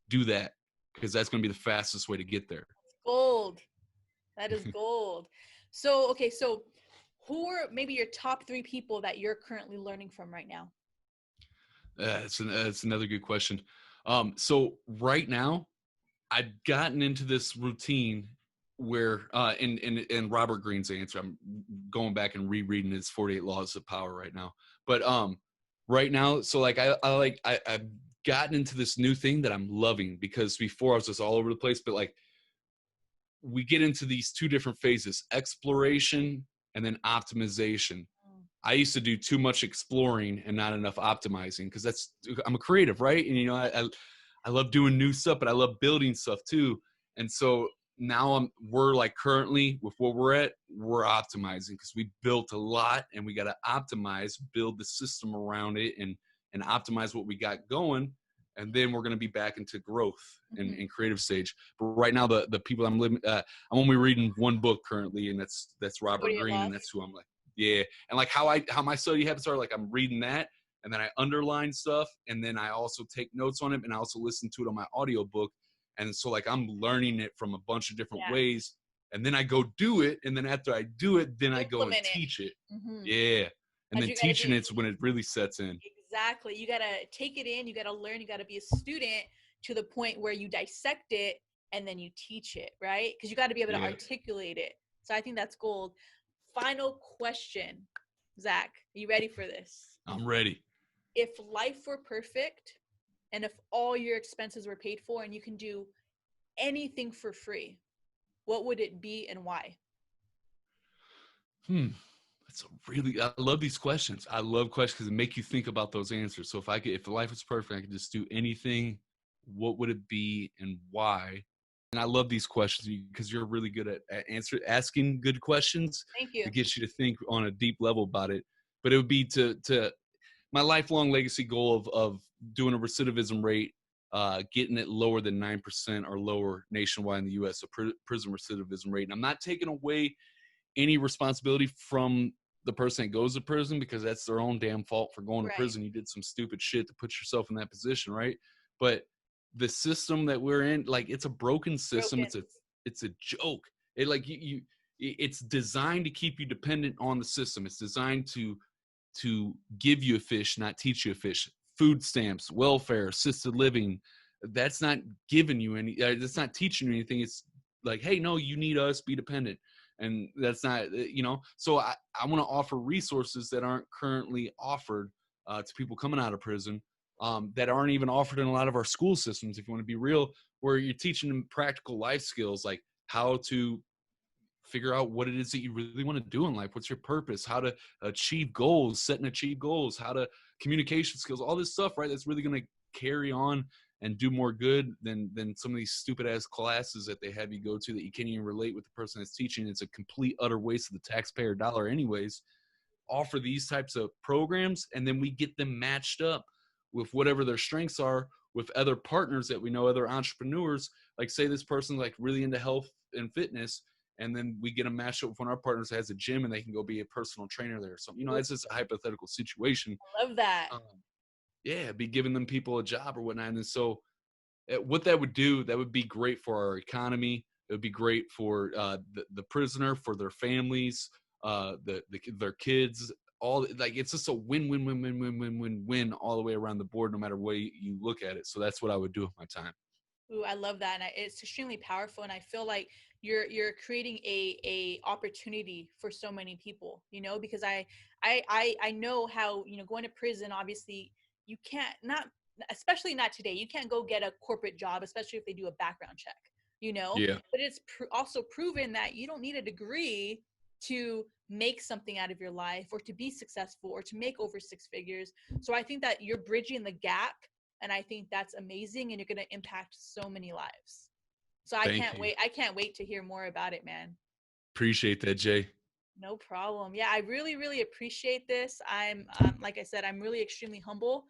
do that, because that's going to be the fastest way to get there. Gold. That is gold. So who are maybe your top 3 people that you're currently learning from right now? That's another good question. So right now, I've gotten into this routine where, in Robert Greene's answer, I'm going back and rereading his 48 Laws of Power right now. But right now, so like I've gotten into this new thing that I'm loving, because before I was just all over the place. But like, we get into these 2 different phases: exploration and then optimization. I used to do too much exploring and not enough optimizing, because I'm a creative, right? And I love doing new stuff, but I love building stuff too. And so now we're like, currently with what we're at, we're optimizing, because we built a lot and we got to optimize, build the system around it, and optimize what we got going. And then we're going to be back into growth and creative stage. But right now, the people I'm only reading one book currently, and that's Robert Greene, and that's who I'm like. Yeah. And like how my study habits are, like, I'm reading that, and then I underline stuff, and then I also take notes on it, and I also listen to it on my audiobook. And so like I'm learning it from a bunch of different Yeah. ways, and then I go do it, and then after I do it, then I go and Implement it. teach it. Mhm. Yeah. And 'Cause then you gotta teaching be it's when it really sets in. exactly. You gotta take it in. You gotta learn. You gotta be a student to the point where you dissect it and then you teach it, right? Because you got to be able to Yeah. articulate it. So I think that's gold. Final question, Zach. Are you ready for this? I'm ready. If life were perfect and if all your expenses were paid for and you can do anything for free, what would it be and why? That's I love these questions. I love questions because it make you think about those answers. So if life was perfect, I could just do anything, what would it be and why? And I love these questions because you're really good at asking good questions. Thank you. It gets you to think on a deep level about it. But it would be to my lifelong legacy goal of doing a recidivism rate, getting it lower than 9% or lower nationwide in the U.S. So prison recidivism rate. And I'm not taking away any responsibility from the person that goes to prison because that's their own damn fault for going to prison. You did some stupid shit to put yourself in that position, right? But the system that we're in, like, it's a broken system. It's a joke. It like it's designed to keep you dependent on the system. It's designed to give you a fish, not teach you a fish. Food stamps, welfare, assisted living, that's not giving you any, that's not teaching you anything. It's like, hey, no, you need us, be dependent. And that's not, so I want to offer resources that aren't currently offered to people coming out of prison, that aren't even offered in a lot of our school systems, if you want to be real, where you're teaching them practical life skills, like how to figure out what it is that you really want to do in life. What's your purpose? How to achieve goals, set and achieve goals, how to communication skills, all this stuff, right? That's really going to carry on and do more good than some of these stupid ass classes that they have you go to that you can't even relate with the person that's teaching. It's a complete utter waste of the taxpayer dollar anyways. Offer these types of programs, and then we get them matched up with whatever their strengths are with other partners that we know, other entrepreneurs. Like, say this person's like really into health and fitness, and then we get them matched up with one of our partners that has a gym and they can go be a personal trainer there or something. That's just a hypothetical situation. I love that. Yeah, be giving them people a job or whatnot. And so what that would do, that would be great for our economy. It would be great for the prisoner, for their families, their kids. All, like, it's just a win all the way around the board, no matter way you look at it. So that's what I would do with my time. Ooh, I love that, and it's extremely powerful. And I feel like you're creating a opportunity for so many people, because I know how, going to prison, obviously you can't, not especially not today, you can't go get a corporate job, especially if they do a background check, Yeah. But it's also proven that you don't need a degree to make something out of your life or to be successful or to make over six figures. So I think that you're bridging the gap, and I think that's amazing, and you're going to impact so many lives. So I can't wait to hear more about it, man. Appreciate that, Jay. No problem. Yeah, I really, really appreciate this. I'm, like I said, I'm really extremely humble.